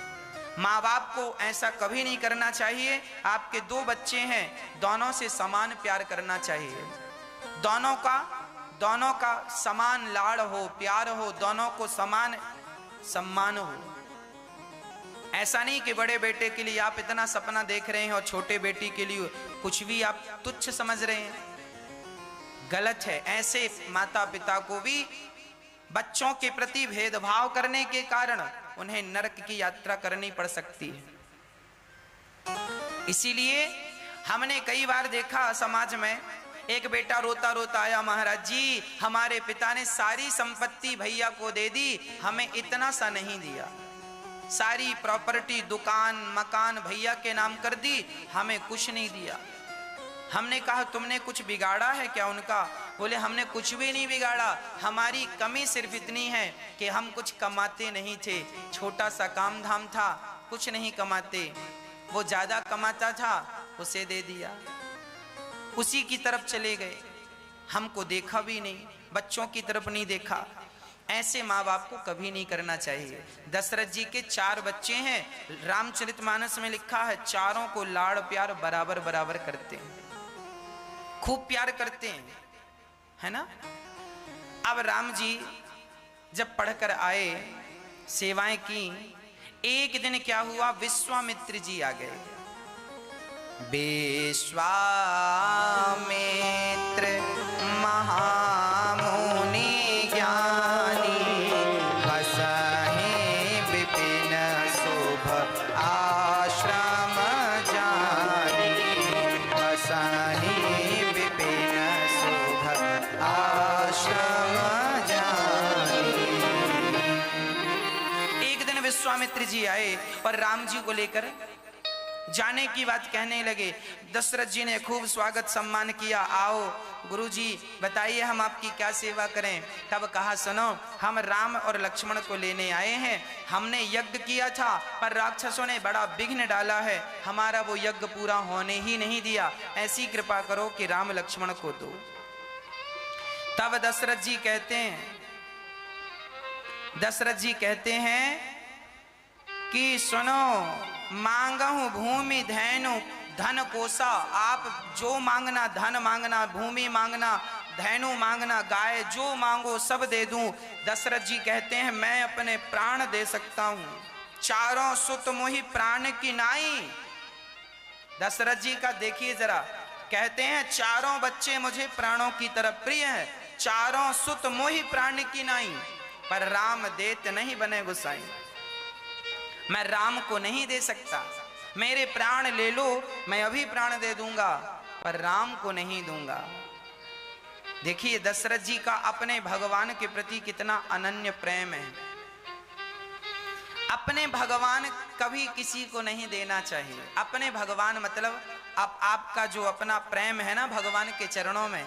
माँ बाप को ऐसा कभी नहीं करना चाहिए। आपके 2 बच्चे हैं, दोनों से समान प्यार करना चाहिए। दोनों का समान लाड़ हो, प्यार हो, दोनों को समान सम्मान हो। ऐसा नहीं कि बड़े बेटे के लिए आप इतना सपना देख रहे हैं और छोटे बेटी के लिए कुछ भी आप तुच्छ समझ रहे हैं, गलत है। ऐसे माता पिता को भी बच्चों के प्रति भेदभाव करने के कारण उन्हें नरक की यात्रा करनी पड़ सकती है। इसीलिए हमने कई बार देखा समाज में, एक बेटा रोता रोता आया, महाराज जी हमारे पिता ने सारी संपत्ति भैया को दे दी, हमें इतना सा नहीं दिया। सारी प्रॉपर्टी, दुकान मकान भैया के नाम कर दी, हमें कुछ नहीं दिया। हमने कहा तुमने कुछ बिगाड़ा है क्या उनका? बोले हमने कुछ भी नहीं बिगाड़ा, हमारी कमी सिर्फ इतनी है कि हम कुछ कमाते नहीं थे, छोटा सा काम धाम था, कुछ नहीं कमाते। वो ज्यादा कमाता था, उसे दे दिया, उसी की तरफ चले गए, हमको देखा भी नहीं, बच्चों की तरफ नहीं देखा। ऐसे माँ बाप को कभी नहीं करना चाहिए। दशरथ जी के 4 बच्चे हैं, रामचरितमानस में लिखा है चारों को लाड़ प्यार बराबर बराबर करते हैं, खूब प्यार करते हैं, है ना। अब राम जी जब पढ़कर आए, सेवाएं की, एक दिन क्या हुआ, विश्वामित्र जी आ गए। विश्वामित्र महामुनि ज्ञानी, बसहि विपिन शुभ आश्रम जानी, बसहि विपिन शुभ आश्रम जानी। एक दिन विश्वामित्र जी आए और राम जी को लेकर जाने की बात कहने लगे। दशरथ जी ने खूब स्वागत सम्मान किया, आओ गुरुजी बताइए हम आपकी क्या सेवा करें। तब कहा सुनो, हम राम और लक्ष्मण को लेने आए हैं, हमने यज्ञ किया था पर राक्षसों ने बड़ा विघ्न डाला है, हमारा वो यज्ञ पूरा होने ही नहीं दिया, ऐसी कृपा करो कि राम लक्ष्मण को दो। तब दशरथ जी कहते हैं कि सुनो, मांगहूं भूमि धैनु धन कोसा, आप जो मांगना, धन मांगना, भूमि मांगना, धैनु मांगना, गाय जो मांगो सब दे दूं। दशरथ जी कहते हैं मैं अपने प्राण दे सकता हूं, चारों सुत मोहि प्राण की नाई। दशरथ जी का देखिए जरा, कहते हैं चारों बच्चे मुझे प्राणों की तरह प्रिय है, चारों सुत मोहि प्राण की नाई, पर राम देत नहीं बने गुसाई। मैं राम को नहीं दे सकता, मेरे प्राण ले लो, मैं अभी प्राण दे दूंगा, पर राम को नहीं दूंगा। देखिए दशरथ जी का अपने भगवान के प्रति कितना अनन्य प्रेम है। अपने भगवान कभी किसी को नहीं देना चाहिए। अपने भगवान मतलब आपका जो अपना प्रेम है ना भगवान के चरणों में,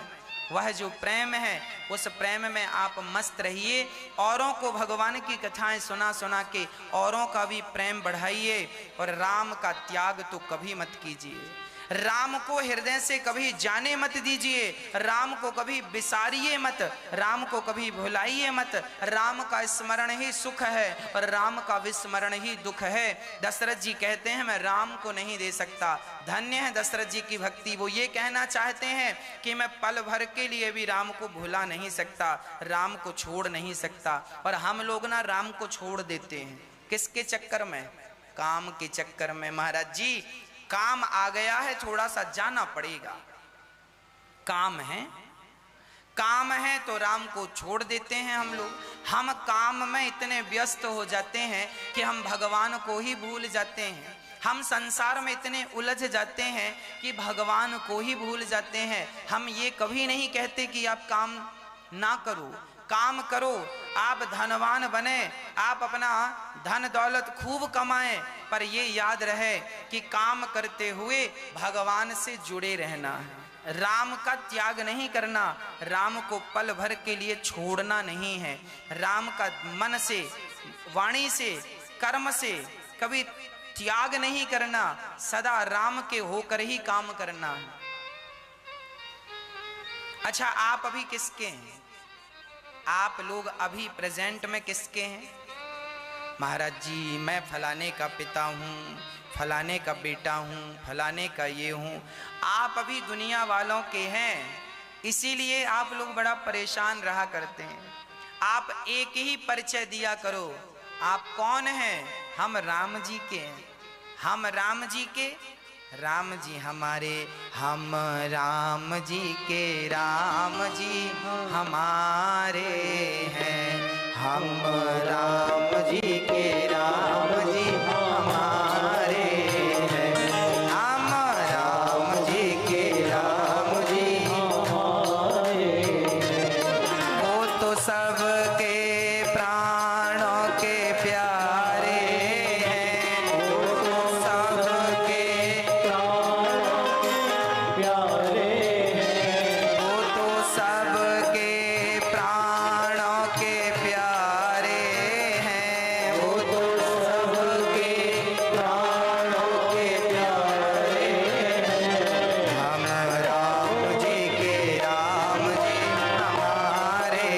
वह जो प्रेम है उस प्रेम में आप मस्त रहिए। औरों को भगवान की कथाएं सुना सुना के औरों का भी प्रेम बढ़ाइए, और राम का त्याग तो कभी मत कीजिए। राम को हृदय से कभी जाने मत दीजिए, राम को कभी बिसारिए मत, राम को कभी भुलाइए मत। राम का स्मरण ही सुख है और राम का विस्मरण ही दुख है। दशरथ जी कहते हैं मैं राम को नहीं दे सकता। धन्य है दशरथ जी की भक्ति, वो ये कहना चाहते हैं कि मैं पल भर के लिए भी राम को भुला नहीं सकता, राम को छोड़ नहीं सकता। और हम लोग ना राम को छोड़ देते हैं, किसके चक्कर में? काम के चक्कर में। महाराज जी काम आ गया है, थोड़ा सा जाना पड़ेगा, काम है तो राम को छोड़ देते हैं हम लोग। हम काम में इतने व्यस्त हो जाते हैं कि हम भगवान को ही भूल जाते हैं। हम संसार में इतने उलझ जाते हैं कि भगवान को ही भूल जाते हैं। हम ये कभी नहीं कहते कि आप काम ना करो, काम करो, आप धनवान बने, आप अपना धन दौलत खूब कमाएं, पर ये याद रहे कि काम करते हुए भगवान से जुड़े रहना है। राम का त्याग नहीं करना, राम को पल भर के लिए छोड़ना नहीं है। राम का मन से, वाणी से, कर्म से कभी त्याग नहीं करना, सदा राम के होकर ही काम करना है। अच्छा आप अभी किसके हैं? आप लोग अभी प्रेजेंट में किसके हैं? महाराज जी मैं फलाने का पिता हूँ, फलाने का बेटा हूँ, फलाने का ये हूँ। आप अभी दुनिया वालों के हैं, इसीलिए आप लोग बड़ा परेशान रहा करते हैं। आप एक ही परिचय दिया करो, आप कौन हैं? हम राम जी के हैं। हम राम जी के, राम जी हमारे, हम राम जी के, राम जी हमारे हैं। हम राम जी के, राम जी हमारे हैं। हम राम जी के, राम जी हमारे हैं। वो तो सबके प्राणों के प्यारे हैं। वो तो सबके प्राणों के प्यारे हैं। वो तो सबके प्राणों के प्यारे हैं। वो तो सबके प्राणों के प्यारे हैं। हम राम जी के, राम जी हमारे।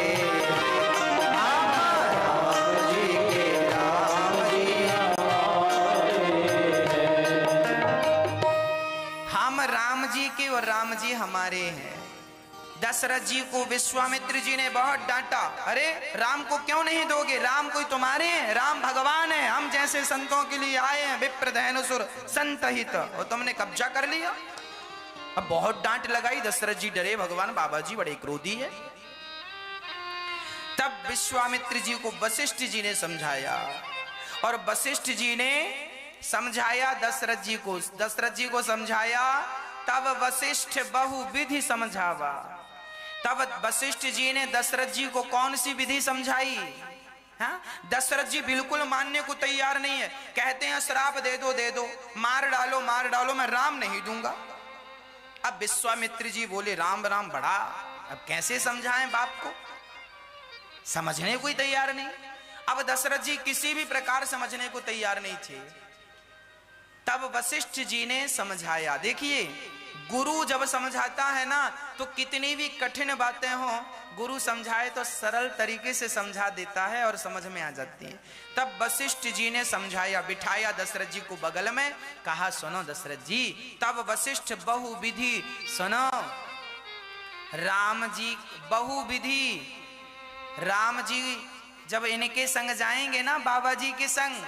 हम राम जी के, राम जी हमारे। हम राम जी के और राम जी हमारे हैं। दशरथ जी को विश्वामित्र जी ने बहुत डांटा, अरे राम को क्यों नहीं दोगे? राम कोई तुम्हारे हैं? राम भगवान है, हम जैसे संतों के लिए आए हैं, विप्र धैनुसुर संत हित, और तुमने कब्जा कर लिया। अब बहुत डांट लगाई, दशरथ जी डरे, भगवान बाबा जी बड़े क्रोधी है। तब विश्वामित्र जी को वशिष्ठ जी ने समझाया, और वशिष्ठ जी ने समझाया दशरथ जी को, दशरथ जी को समझाया। तब वशिष्ठ बहुविधि समझावा। तब वशिष्ठ जी ने दशरथ जी को कौन सी विधि समझाई? हाँ? दशरथ जी बिल्कुल मानने को तैयार नहीं है, कहते हैं श्राप दे दो, मार डालो, मैं राम नहीं दूंगा। अब विश्वामित्र जी बोले राम राम बड़ा, अब कैसे समझाएं बाप को? समझने को ही तैयार नहीं। अब दशरथ जी किसी भी प्रकार समझने को तैयार नहीं थे। तब वशिष्ठ जी ने समझाया। देखिए गुरु जब समझाता है ना, तो कितनी भी कठिन बातें हो, गुरु समझाए तो सरल तरीके से समझा देता है और समझ में आ जाती है। तब वशिष्ठ जी ने समझाया, बिठाया दशरथ जी को बगल में, कहा सुनो दशरथ जी। तब वशिष्ठ बहुविधि, सुनो राम जी बहुविधि, राम जी जब इनके संग जाएंगे ना, बाबा जी के संग,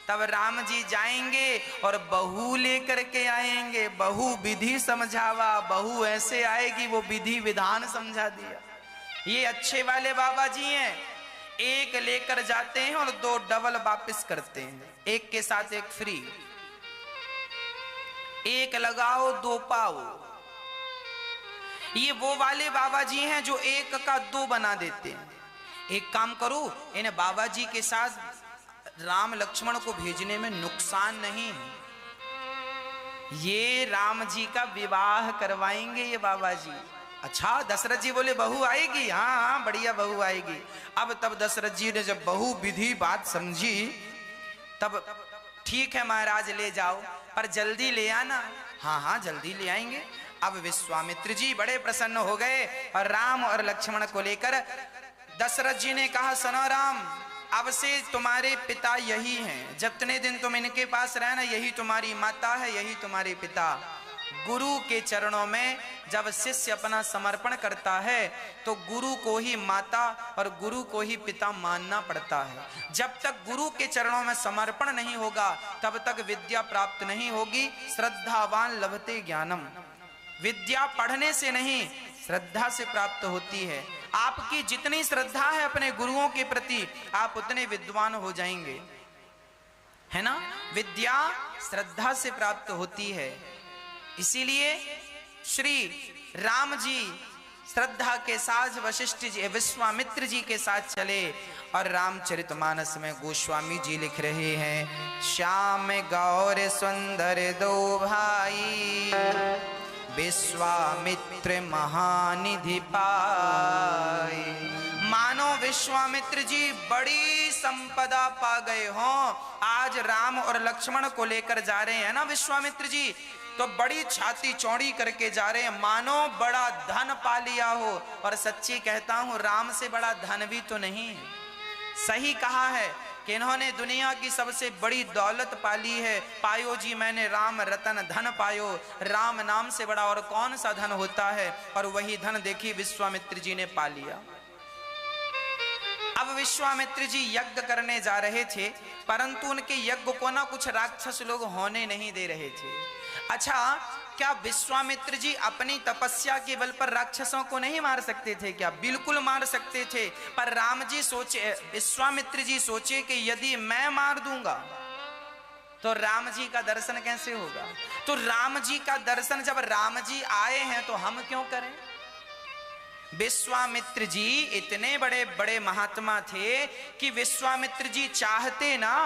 तब राम जी जाएंगे और बहू लेकर के आएंगे। बहू विधि समझावा, बहू ऐसे आएगी, वो विधि विधान समझा दिया। ये अच्छे वाले बाबा जी हैं, एक लेकर जाते हैं और 2 डबल वापस करते हैं, एक के साथ एक फ्री। एक लगाओ 2 पाओ। ये वो वाले बाबा जी हैं जो 1 का 2 बना देते हैं। एक काम करो, इन बाबा जी के साथ राम लक्ष्मण को भेजने में नुकसान नहीं है। ये राम जी का विवाह करवाएंगे ये बाबा जी। अच्छा, दशरथ जी बोले बहू आएगी? हाँ बढ़िया बहू आएगी। अब तब दशरथ जी ने जब बहु विधि बात समझी, तब ठीक है महाराज ले जाओ, पर जल्दी ले आना। हाँ जल्दी ले आएंगे। अब विश्वामित्र जी बड़े प्रसन्न हो गए और राम और लक्ष्मण को लेकर दशरथ जी ने कहा सुनो राम, अब से तुम्हारे पिता यही हैं, जितने दिन तुम इनके पास रहना, यही तुम्हारी माता है, यही तुम्हारे पिता। गुरु के चरणों में जब शिष्य अपना समर्पण करता है तो गुरु को ही माता और गुरु को ही पिता मानना पड़ता है। जब तक गुरु के चरणों में समर्पण नहीं होगा तब तक विद्या प्राप्त नहीं होगी। श्रद्धावान लभते ज्ञानम, विद्या पढ़ने से नहीं श्रद्धा से प्राप्त होती है। आपकी जितनी श्रद्धा है अपने गुरुओं के प्रति, आप उतने विद्वान हो जाएंगे, है ना। विद्या श्रद्धा से प्राप्त होती है। इसीलिए श्री राम जी श्रद्धा के साथ वशिष्ठ जी विश्वामित्र जी के साथ चले। और रामचरितमानस में गोस्वामी जी लिख रहे हैं, श्याम गौर सुंदर 2 भाई, विश्वामित्र महानिधि पाए। मानो विश्वामित्र जी बड़ी संपदा पा गए हो। आज राम और लक्ष्मण को लेकर जा रहे हैं ना विश्वामित्र जी, तो बड़ी छाती चौड़ी करके जा रहे हैं, मानो बड़ा धन पा लिया हो। और सच्ची कहता हूं, राम से बड़ा धन भी तो नहीं है। सही कहा है कि इन्होंने दुनिया की सबसे बड़ी दौलत पाली है। पायो जी मैंने राम रतन धन पायो, राम नाम से बड़ा और कौन सा धन होता है। और वही धन देखिए विश्वामित्र जी ने पा लिया। अब विश्वामित्र जी यज्ञ करने जा रहे थे, परंतु उनके यज्ञ को ना कुछ राक्षस लोग होने नहीं दे रहे थे। अच्छा, क्या विश्वामित्र जी अपनी तपस्या के बल पर राक्षसों को नहीं मार सकते थे क्या? बिल्कुल मार सकते थे। पर राम जी सोचे, विश्वामित्र जी सोचे कि यदि मैं मार दूंगा तो राम जी का दर्शन कैसे होगा। तो राम जी का दर्शन जब राम जी आए हैं तो हम क्यों करें। विश्वामित्र जी इतने बड़े बड़े महात्मा थे कि विश्वामित्र जी चाहते ना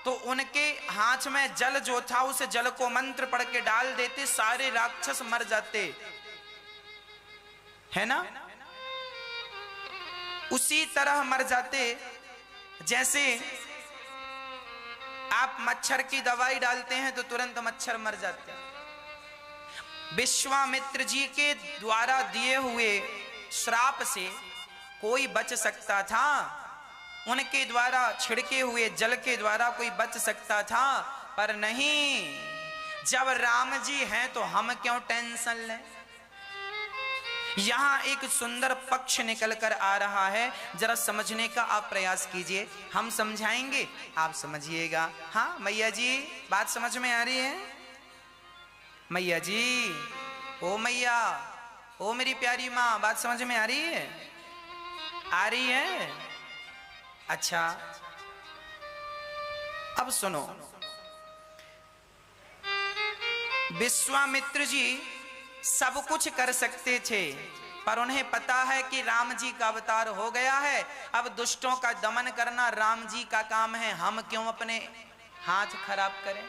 तो उनके हाथ में जल जो था उस जल को मंत्र पढ़ के डाल देते, सारे राक्षस मर जाते, है ना। उसी तरह मर जाते जैसे आप मच्छर की दवाई डालते हैं तो तुरंत मच्छर मर जाते हैं। विश्वामित्र जी के द्वारा दिए हुए श्राप से कोई बच सकता था, उनके द्वारा छिड़के हुए जल के द्वारा कोई बच सकता था, पर नहीं। जब राम जी हैं तो हम क्यों टेंशन लें। यहां एक सुंदर पक्ष निकल कर आ रहा है, जरा समझने का आप प्रयास कीजिए। हम समझाएंगे, आप समझिएगा। हाँ मैया जी, बात समझ में आ रही है? मैया जी, ओ मैया, ओ मेरी प्यारी माँ, बात समझ में आ रही है? आ रही है? अच्छा, अब सुनो। विश्वामित्र जी सब कुछ कर सकते थे, पर उन्हें पता है कि राम जी का अवतार हो गया है। अब दुष्टों का दमन करना राम जी का काम है, हम क्यों अपने हाथ खराब करें।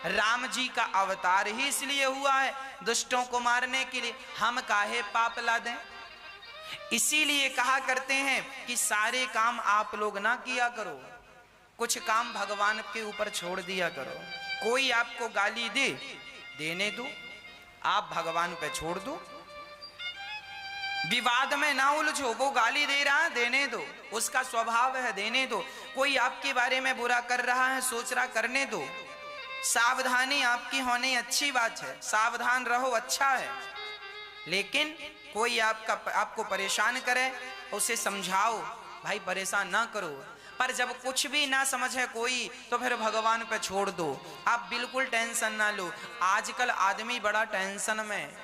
राम जी का अवतार ही इसलिए हुआ है, दुष्टों को मारने के लिए, हम काहे पाप ला दें। इसीलिए कहा करते हैं कि सारे काम आप लोग ना किया करो, कुछ काम भगवान के ऊपर छोड़ दिया करो। कोई आपको गाली दे, देने दो, आप भगवान पे छोड़ दो, विवाद में ना उलझो। वो गाली दे रहा है, देने दो, उसका स्वभाव है, देने दो। कोई आपके बारे में बुरा कर रहा है, सोच रहा, करने दो। सावधानी आपकी होनी अच्छी बात है, सावधान रहो, अच्छा है। लेकिन कोई आपको परेशान करे, उसे समझाओ, भाई परेशान ना करो। पर जब कुछ भी ना समझे कोई, तो फिर भगवान पे छोड़ दो। आप बिल्कुल टेंशन ना लो। आजकल आदमी बड़ा टेंशन में,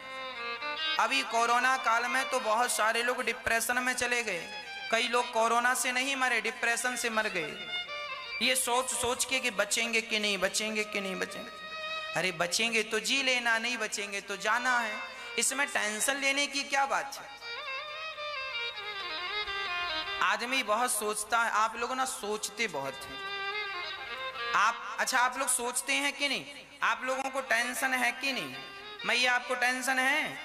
अभी कोरोना काल में तो बहुत सारे लोग डिप्रेशन में चले गए। कई लोग कोरोना से नहीं मरे, डिप्रेशन से मर गए, ये सोच सोच के कि बचेंगे कि नहीं बचेंगे कि नहीं बचेंगे। अरे बचेंगे तो जी लेना, नहीं बचेंगे तो जाना है। इसमें टेंशन लेने की क्या बात है। आदमी बहुत सोचता है, आप लोग ना सोचते बहुत हैं। आप लोग सोचते हैं कि नहीं? आप लोगों को टेंशन है कि नहीं? मैया आपको टेंशन है?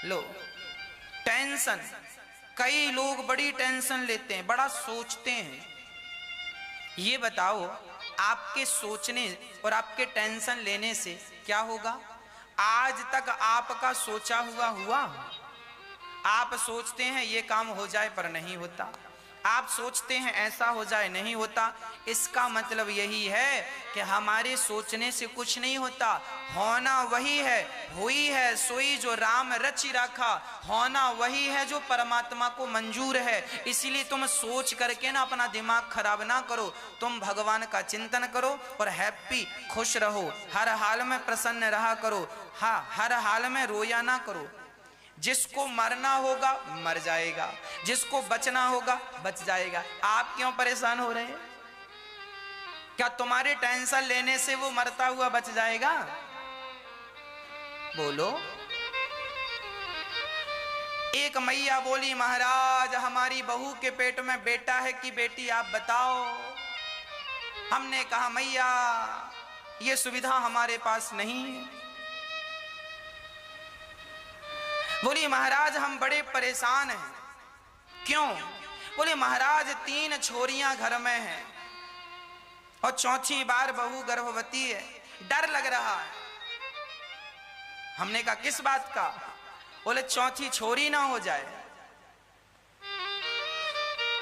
लो टेंशन, कई लोग बड़ी टेंशन लेते हैं, बड़ा सोचते हैं। ये बताओ, आपके सोचने और आपके टेंशन लेने से क्या होगा? आज तक आपका सोचा हुआ? आप सोचते हैं ये काम हो जाए पर नहीं होता, आप सोचते हैं ऐसा हो जाए, नहीं होता। इसका मतलब यही है कि हमारे सोचने से कुछ नहीं होता, होना वही है। हुई है सोई जो राम रचि रखा, होना वही है जो परमात्मा को मंजूर है। इसीलिए तुम सोच करके ना अपना दिमाग खराब ना करो, तुम भगवान का चिंतन करो और हैप्पी, खुश रहो, हर हाल में प्रसन्न रहा करो। हाँ, हर हाल में रोया ना करो। जिसको मरना होगा मर जाएगा, जिसको बचना होगा बच जाएगा। आप क्यों परेशान हो रहे हैं? क्या तुम्हारे टेंशन लेने से वो मरता हुआ बच जाएगा? बोलो। एक मैया बोली, महाराज हमारी बहू के पेट में बेटा है कि बेटी, आप बताओ। हमने कहा मैया ये सुविधा हमारे पास नहीं है। बोली महाराज हम बड़े परेशान हैं। क्यों? बोले महाराज 3 छोरियां घर में हैं और चौथी बार बहू गर्भवती है, डर लग रहा है। हमने कहा किस बात का? बोले चौथी छोरी ना हो जाए।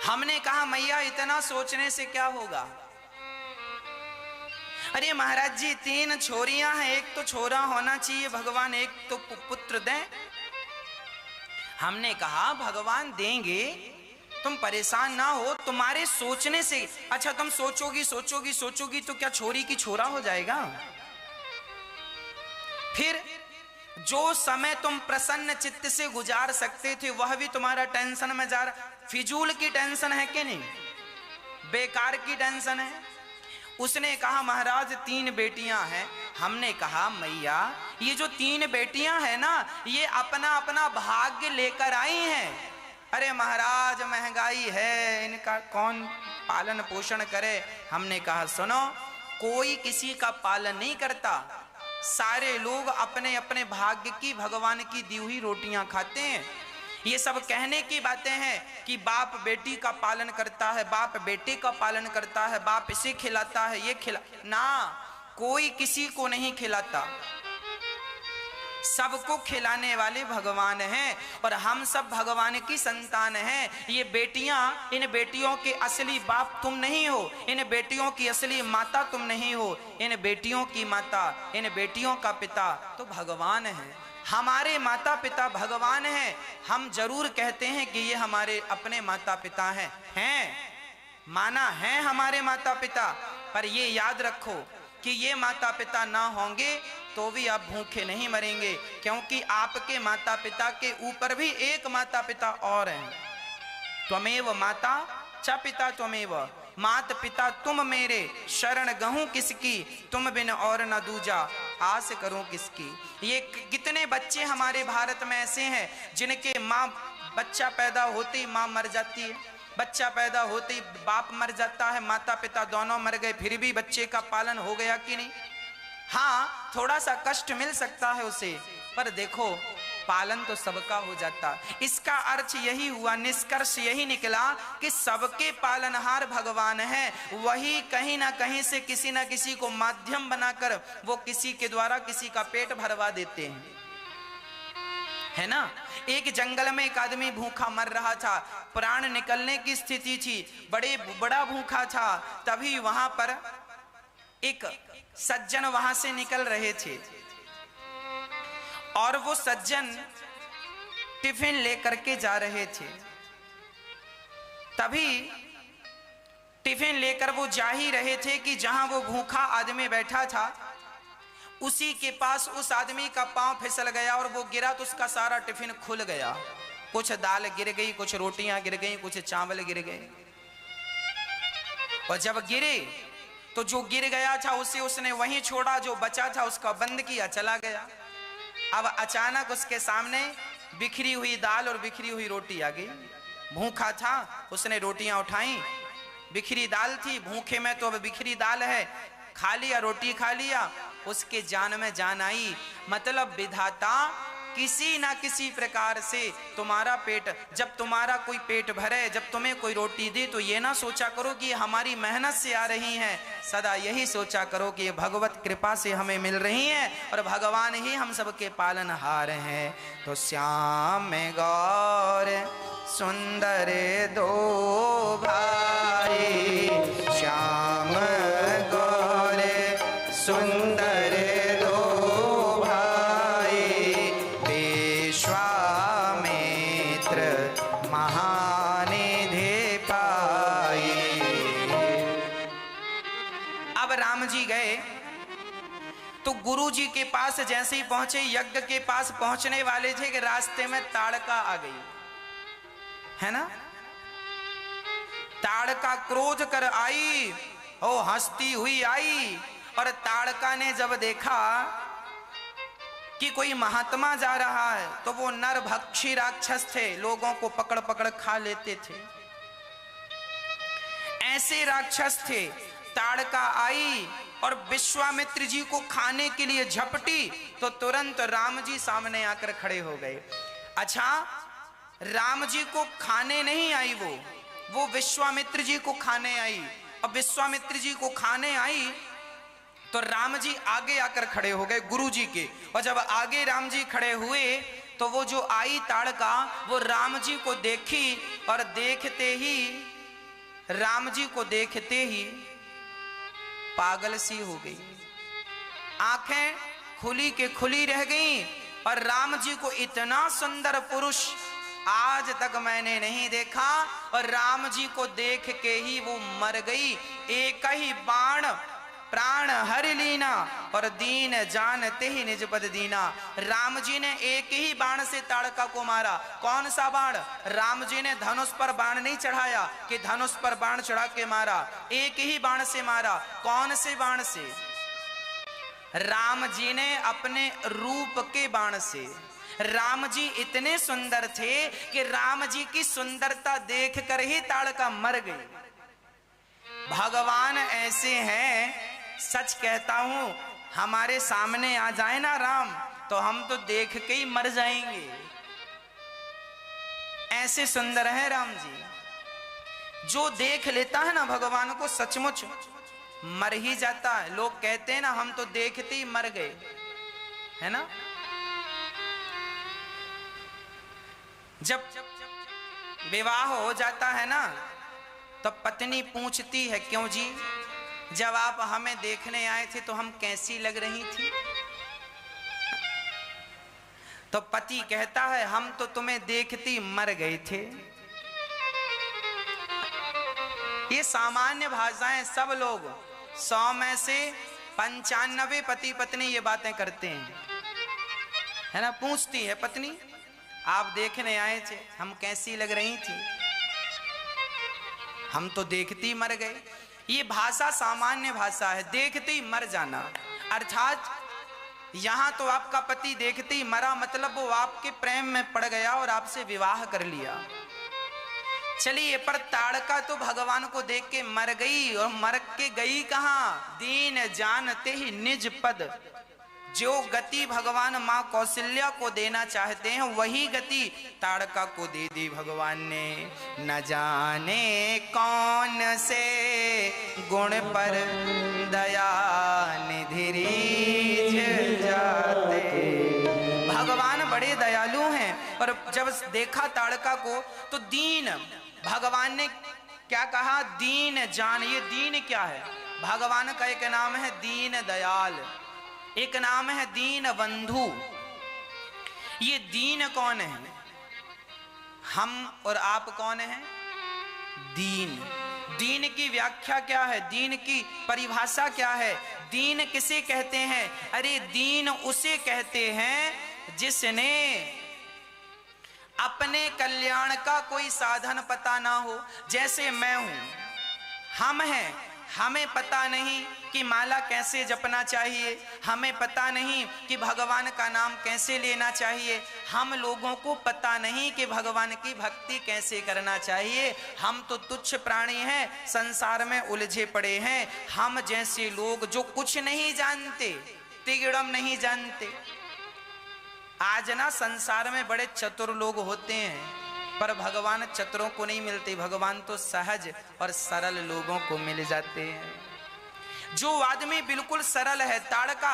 हमने कहा मैया इतना सोचने से क्या होगा? अरे महाराज जी 3 छोरियां हैं, एक तो छोरा होना चाहिए, भगवान एक तो पुत्र दें। हमने कहा भगवान देंगे, तुम परेशान ना हो, तुम्हारे सोचने से। अच्छा तुम सोचोगी तो क्या छोरी की छोरा हो जाएगा? फिर जो समय तुम प्रसन्न चित्त से गुजार सकते थे वह भी तुम्हारा टेंशन में जा रहा। फिजूल की टेंशन है कि नहीं? बेकार की टेंशन है। उसने कहा महाराज 3 बेटियां हैं। हमने कहा मैया ये जो 3 बेटियां हैं ना, ये अपना अपना भाग्य लेकर आई हैं। अरे महाराज महंगाई है, इनका कौन पालन पोषण करे? हमने कहा सुनो, कोई किसी का पालन नहीं करता, सारे लोग अपने अपने भाग्य की, भगवान की दी हुई रोटियां खाते हैं। ये सब कहने की बातें हैं कि बाप बेटी का पालन करता है, बाप बेटे का पालन करता है, बाप इसे खिलाता है, ये खिला ना, कोई किसी को नहीं खिलाता, सबको खिलाने वाले भगवान हैं और हम सब भगवान की संतान हैं। ये बेटियां, इन बेटियों के असली बाप तुम नहीं हो, इन बेटियों की असली माता तुम नहीं हो, इन बेटियों की माता, इन बेटियों का पिता तो भगवान है। हमारे माता पिता भगवान हैं। हम जरूर कहते हैं कि ये हमारे अपने माता पिता हैं, माना है हमारे माता पिता, पर ये याद रखो कि ये माता पिता ना होंगे तो भी आप भूखे नहीं मरेंगे, क्योंकि आपके माता पिता के ऊपर भी एक माता पिता और हैं। त्वमेव माता च पिता त्वमेव, मात पिता तुम मेरे, शरण गहूं किसकी, तुम बिन और न दूजा, आस करूं किसकी। ये कितने बच्चे हमारे भारत में ऐसे हैं जिनके माँ, बच्चा पैदा होते ही माँ मर जाती है, बच्चा पैदा होते ही बाप मर जाता है, माता पिता दोनों मर गए, फिर भी बच्चे का पालन हो गया कि नहीं? हाँ थोड़ा सा कष्ट मिल सकता है उसे, पर देखो पालन तो सबका हो जाता। इसका अर्थ यही हुआ, निष्कर्ष यही निकला कि सबके पालनहार भगवान है। वही कहीं ना कहीं से किसी ना किसी को माध्यम बनाकर वो किसी के द्वारा किसी का पेट भरवा देते हैं, है ना। एक जंगल में एक आदमी भूखा मर रहा था, प्राण निकलने की स्थिति थी, बड़ा भूखा था। तभी वहां पर एक सज्जन वहां से निकल रहे थे और वो सज्जन टिफिन लेकर के जा रहे थे। तभी टिफिन लेकर वो जा ही रहे थे कि जहां वो भूखा आदमी बैठा था उसी के पास उस आदमी का पांव फिसल गया और वो गिरा तो उसका सारा टिफिन खुल गया। कुछ दाल गिर गई, कुछ रोटियां गिर गई, कुछ चावल गिर गए। और जब गिरे तो जो गिर गया था उसे उसने वहीं छोड़ा, जो बचा था उसका बंद किया, चला गया। अब अचानक उसके सामने बिखरी हुई दाल और बिखरी हुई रोटी आ गई। भूखा था, उसने रोटियां उठाई, बिखरी दाल थी, भूखे में तो अब बिखरी दाल है, खा लिया, रोटी खा लिया, उसके जान में जान आई। मतलब विधाता किसी ना किसी प्रकार से तुम्हारा पेट, जब तुम्हारा कोई पेट भरे, जब तुम्हें कोई रोटी दे तो ये ना सोचा करो कि ये हमारी मेहनत से आ रही हैं, सदा यही सोचा करो कि ये भगवत कृपा से हमें मिल रही हैं और भगवान ही हम सबके पालनहार हैं। तो श्याम में गौर सुंदर दो भाई, श्याम गौर सुंदर तो गुरु जी के पास जैसे ही पहुंचे, यज्ञ के पास पहुंचने वाले थे कि रास्ते में ताड़का आ गई, है ना। ताड़का क्रोध कर आई, ओ हंसती हुई आई, और ताड़का ने जब देखा कि कोई महात्मा जा रहा है तो वो नरभक्षी राक्षस थे, लोगों को पकड़ पकड़ खा लेते थे, ऐसे राक्षस थे। ताड़का आई और विश्वामित्र जी को खाने के लिए झपटी तो तुरंत राम जी सामने आकर खड़े हो गए। अच्छा, राम जी को खाने नहीं आई, वो विश्वामित्र जी को खाने आई। अब विश्वामित्र जी को खाने आई तो राम जी आगे आकर खड़े हो गए गुरु जी के, और जब आगे राम जी खड़े हुए तो वो जो आई ताड़का वो राम जी को देखी, और देखते ही राम जी को देखते ही पागल सी हो गई, आंखें खुली के खुली रह गईं। और राम जी को इतना सुंदर पुरुष आज तक मैंने नहीं देखा, और राम जी को देख के ही वो मर गई। एक ही बाण प्राण हर लीना, और दीन जानते ही निज पद दीना। राम जी ने एक ही बाण से ताड़का को मारा। कौन सा बाण? राम जी ने धनुष पर बाण नहीं चढ़ाया कि धनुष पर बाण चढ़ा के मारा, एक ही बाण से मारा। कौन से बाण से? राम जी ने अपने रूप के बाण से। राम जी इतने सुंदर थे कि राम जी की सुंदरता देख कर ही ताड़का मर गई। भगवान ऐसे हैं, सच कहता हूं, हमारे सामने आ जाए ना राम तो हम तो देख के ही मर जाएंगे, ऐसे सुंदर है राम जी। जो देख लेता है ना भगवान को सचमुच मर ही जाता है। लोग कहते हैं ना हम तो देखते ही मर गए, है ना। जब विवाह हो जाता है ना तो पत्नी पूछती है, क्यों जी, जब आप हमें देखने आए थे तो हम कैसी लग रही थी? तो पति कहता है, हम तो तुम्हें देखती मर गए थे। ये सामान्य भाषाएं, सब लोग 100 में से 95 पति पत्नी ये बातें करते हैं, है ना। पूछती है पत्नी, आप देखने आए थे, हम कैसी लग रही थी? हम तो देखती मर गए। ये भाषा सामान्य भाषा है, देखते ही मर जाना। अर्थात यहां तो आपका पति देखते ही मरा, मतलब वो आपके प्रेम में पड़ गया और आपसे विवाह कर लिया। चलिए, पर ताड़का तो भगवान को देख के मर गई, और मर के गई कहां? दीन जानते ही निज पद। जो गति भगवान मां कौशल्या को देना चाहते हैं वही गति ताड़का को दे दी भगवान ने। न जाने कौन से गुण पर दया निधि रीझ जाते। भगवान बड़े दयालु हैं, और जब देखा ताड़का को तो दीन, भगवान ने क्या कहा? दीन जान। ये दीन क्या है? भगवान का एक नाम है दीन दयाल, एक नाम है दीन बंधु। ये दीन कौन है? हम और आप कौन हैं? दीन। दीन की व्याख्या क्या है? दीन की परिभाषा क्या है? दीन किसे कहते हैं? अरे दीन उसे कहते हैं जिसने अपने कल्याण का कोई साधन पता ना हो। जैसे मैं हूं, हम हैं, हमें पता नहीं कि माला कैसे जपना चाहिए, हमें पता नहीं कि भगवान का नाम कैसे लेना चाहिए, हम लोगों को पता नहीं कि भगवान की भक्ति कैसे करना चाहिए। हम तो तुच्छ प्राणी हैं, संसार में उलझे पड़े हैं। हम जैसे लोग जो कुछ नहीं जानते, तिगड़म नहीं जानते। आज ना संसार में बड़े चतुर लोग होते हैं, पर भगवान चतुरों को नहीं मिलते। भगवान तो सहज और सरल लोगों को मिल जाते हैं। जो आदमी बिल्कुल सरल है, ताड़का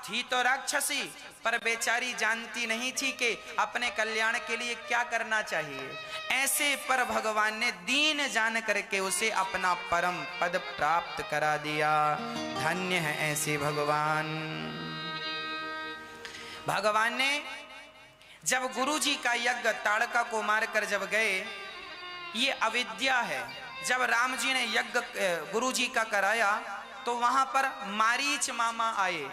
थी तो राक्षसी, पर बेचारी जानती नहीं थी कि अपने कल्याण के लिए क्या करना चाहिए। ऐसे पर भगवान ने दीन जान करके उसे अपना परम पद प्राप्त करा दिया। धन्य है ऐसे भगवान। भगवान ने जब गुरु जी का यज्ञ ताड़का को मारकर जब गए, ये अविद्या है। जब राम जी ने यज्ञ गुरु जी का कराया तो वहां पर मारीच मामा आए,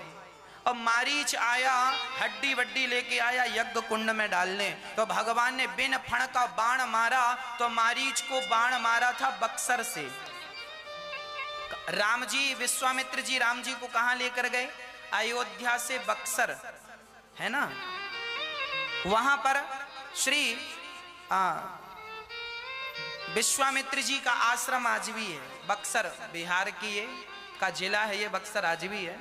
और मारीच आया हड्डी वड्डी लेके आया यज्ञ कुंड में डालने। तो भगवान ने बिन फण का बाण मारा, तो मारीच को बाण मारा था बक्सर से। राम जी, विश्वामित्र जी राम जी को कहां लेकर गए? अयोध्या से बक्सर, है ना। वहां पर श्री विश्वामित्र जी का आश्रम आज भी है। बक्सर बिहार की ये का जिला है, ये बक्सर आज भी है।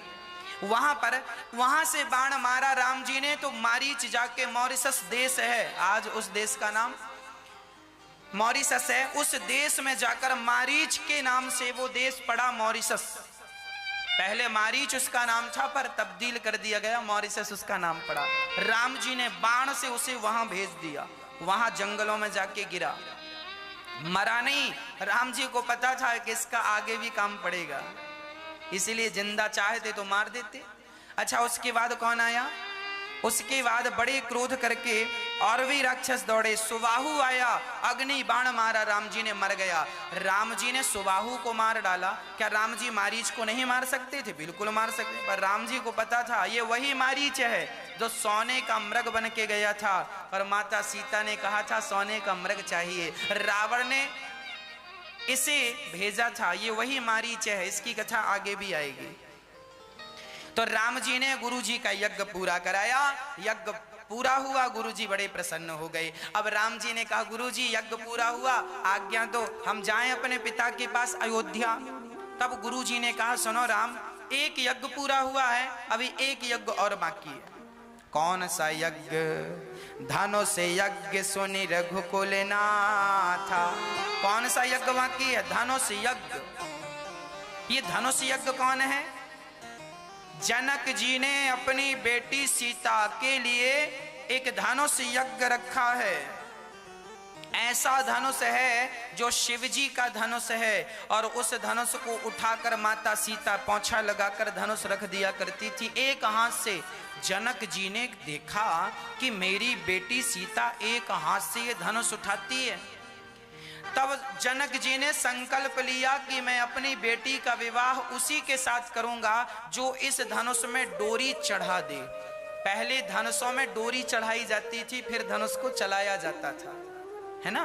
वहां पर, वहां से बाण मारा राम जी ने, तो मारीच जाके, मॉरिशस देश है आज उस देश का नाम, मॉरिशस है, उस देश में जाकर मारीच के नाम से वो देश पड़ा मॉरिशस। पहले मारीच उसका नाम था, पर तब्दील कर दिया गया, मॉरिशस उसका नाम पड़ा। राम जी ने बाण से उसे वहां भेज दिया, वहां जंगलों में जाके गिरा, मरा नहीं। राम जी को पता था कि इसका आगे भी काम पड़ेगा, इसीलिए जिंदा चाहते तो मार देते। अच्छा, उसके बाद कौन आया? उसके बाद बड़े क्रोध करके और भी राक्षस दौड़े। सुबाहु आया, अग्नि बाण मारा, राम जी ने मर गया। राम जी ने सुबाहु को मार डाला। क्या राम जी मारीच को नहीं मार सकते थे? बिल्कुल मार सकते, पर राम जी को पता था ये वही मारीच है जो सोने का मृग बन के गया था, और माता सीता ने कहा था सोने का मृग चाहिए। रावण ने इसे भेजा था, ये वही मारीच है। इसकी कथा आगे भी आएगी। तो राम जी ने गुरु जी का यज्ञ पूरा कराया, यज्ञ पूरा हुआ, गुरु जी बड़े प्रसन्न हो गए। अब राम जी ने कहा गुरु जी यज्ञ पूरा हुआ, आज्ञा दो हम जाएं अपने पिता के पास अयोध्या। तब गुरु जी ने कहा सुनो राम, एक यज्ञ पूरा हुआ है, अभी एक यज्ञ और बाकी है। कौन सा यज्ञ? धनुष से यज्ञ सुनि रघुकुल नाथा। कौन सा यज्ञ बाकी है? धनुष यज्ञ। ये धनुष यज्ञ कौन है? जनक जी ने अपनी बेटी सीता के लिए एक धनुष यज्ञ रखा है। ऐसा धनुष है जो शिव जी का धनुष है, और उस धनुष को उठाकर माता सीता पोंछा लगाकर धनुष रख दिया करती थी। एक हाथ से जनक जी ने देखा कि मेरी बेटी सीता एक हाथ से ये धनुष उठाती है। तब जनक जी ने संकल्प लिया कि मैं अपनी बेटी का विवाह उसी के साथ करूंगा जो इस धनुष में डोरी चढ़ा दे। पहले धनुषों में डोरी चढ़ाई जाती थी, फिर धनुष को चलाया जाता था, है ना।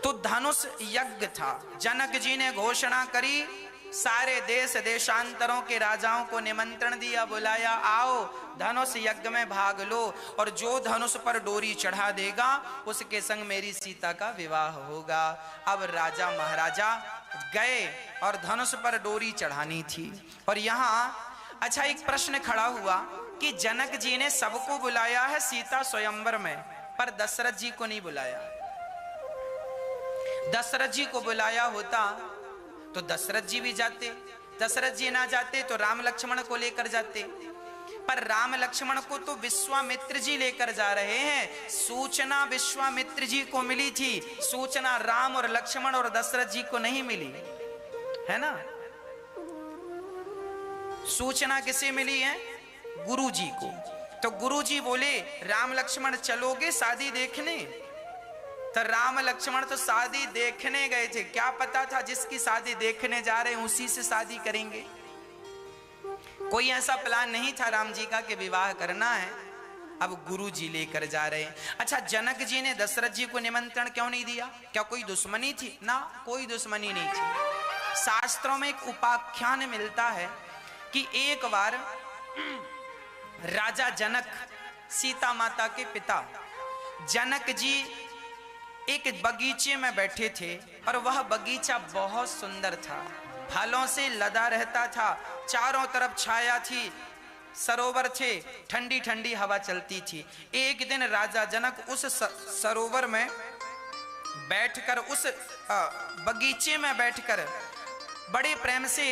तो धनुष यज्ञ था। जनक जी ने घोषणा करी, सारे देश देशांतरों के राजाओं को निमंत्रण दिया, बुलाया, आओ धनुष यज्ञ में भाग लो, और जो धनुष पर डोरी चढ़ा देगा उसके संग मेरी सीता का विवाह होगा। अब राजा महाराजा गए और धनुष पर डोरी चढ़ानी थी। और यहाँ अच्छा एक प्रश्न खड़ा हुआ कि जनक जी ने सबको बुलाया है सीता स्वयंवर में, पर दशरथ जी को नहीं बुलाया। दशरथ जी को बुलाया होता तो दशरथ जी भी जाते, दशरथ जी ना जाते तो राम लक्ष्मण को लेकर जाते, पर राम लक्ष्मण को तो विश्वामित्र जी लेकर जा रहे हैं। सूचना विश्वामित्र जी को मिली थी, सूचना राम और लक्ष्मण और दशरथ जी को नहीं मिली, है ना। सूचना किसे मिली है? गुरु जी को। तो गुरु जी बोले राम लक्ष्मण चलोगे शादी देखने? तो राम लक्ष्मण तो शादी देखने गए थे, क्या पता था जिसकी शादी देखने जा रहे हैं उसी से शादी करेंगे। कोई ऐसा प्लान नहीं था राम जी का कि विवाह करना है। अब गुरु जी लेकर जा रहे हैं। अच्छा, जनक जी ने दशरथ जी को निमंत्रण क्यों नहीं दिया? क्या कोई दुश्मनी थी? ना, कोई दुश्मनी नहीं थी। शास्त्रों में एक उपाख्यान मिलता है कि एक बार राजा जनक, सीता माता के पिता जनक जी एक बगीचे में बैठे थे, और वह बगीचा बहुत सुंदर था, फलों से लदा रहता था, चारों तरफ छाया थी, सरोवर थे, ठंडी ठंडी हवा चलती थी। एक दिन राजा जनक उस सरोवर में बैठकर, उस बगीचे में बैठकर बड़े प्रेम से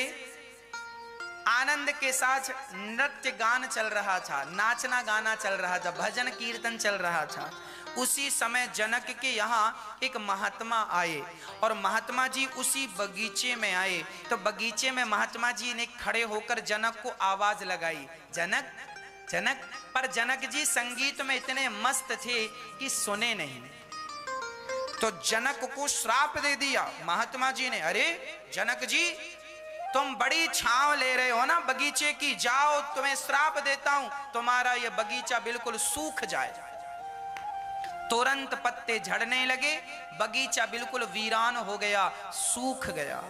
आनंद के साथ नृत्य गान चल रहा था, नाचना गाना चल रहा था, भजन कीर्तन चल रहा था। उसी समय जनक के यहाँ एक महात्मा आए, और महात्मा जी उसी बगीचे में आए। तो बगीचे में महात्मा जी ने खड़े होकर जनक को आवाज लगाई, जनक जनक। पर जनक जी संगीत में इतने मस्त थे कि सुने नहीं। तो जनक को श्राप दे दिया महात्मा जी ने। अरे जनक जी, तुम बड़ी छांव ले रहे हो ना बगीचे की, जाओ तुम्हें श्राप देता हूं, तुम्हारा ये बगीचा बिल्कुल सूख जाए। तुरंत पत्ते झड़ने लगे, बगीचा बिल्कुल वीरान हो गया, सूख गया।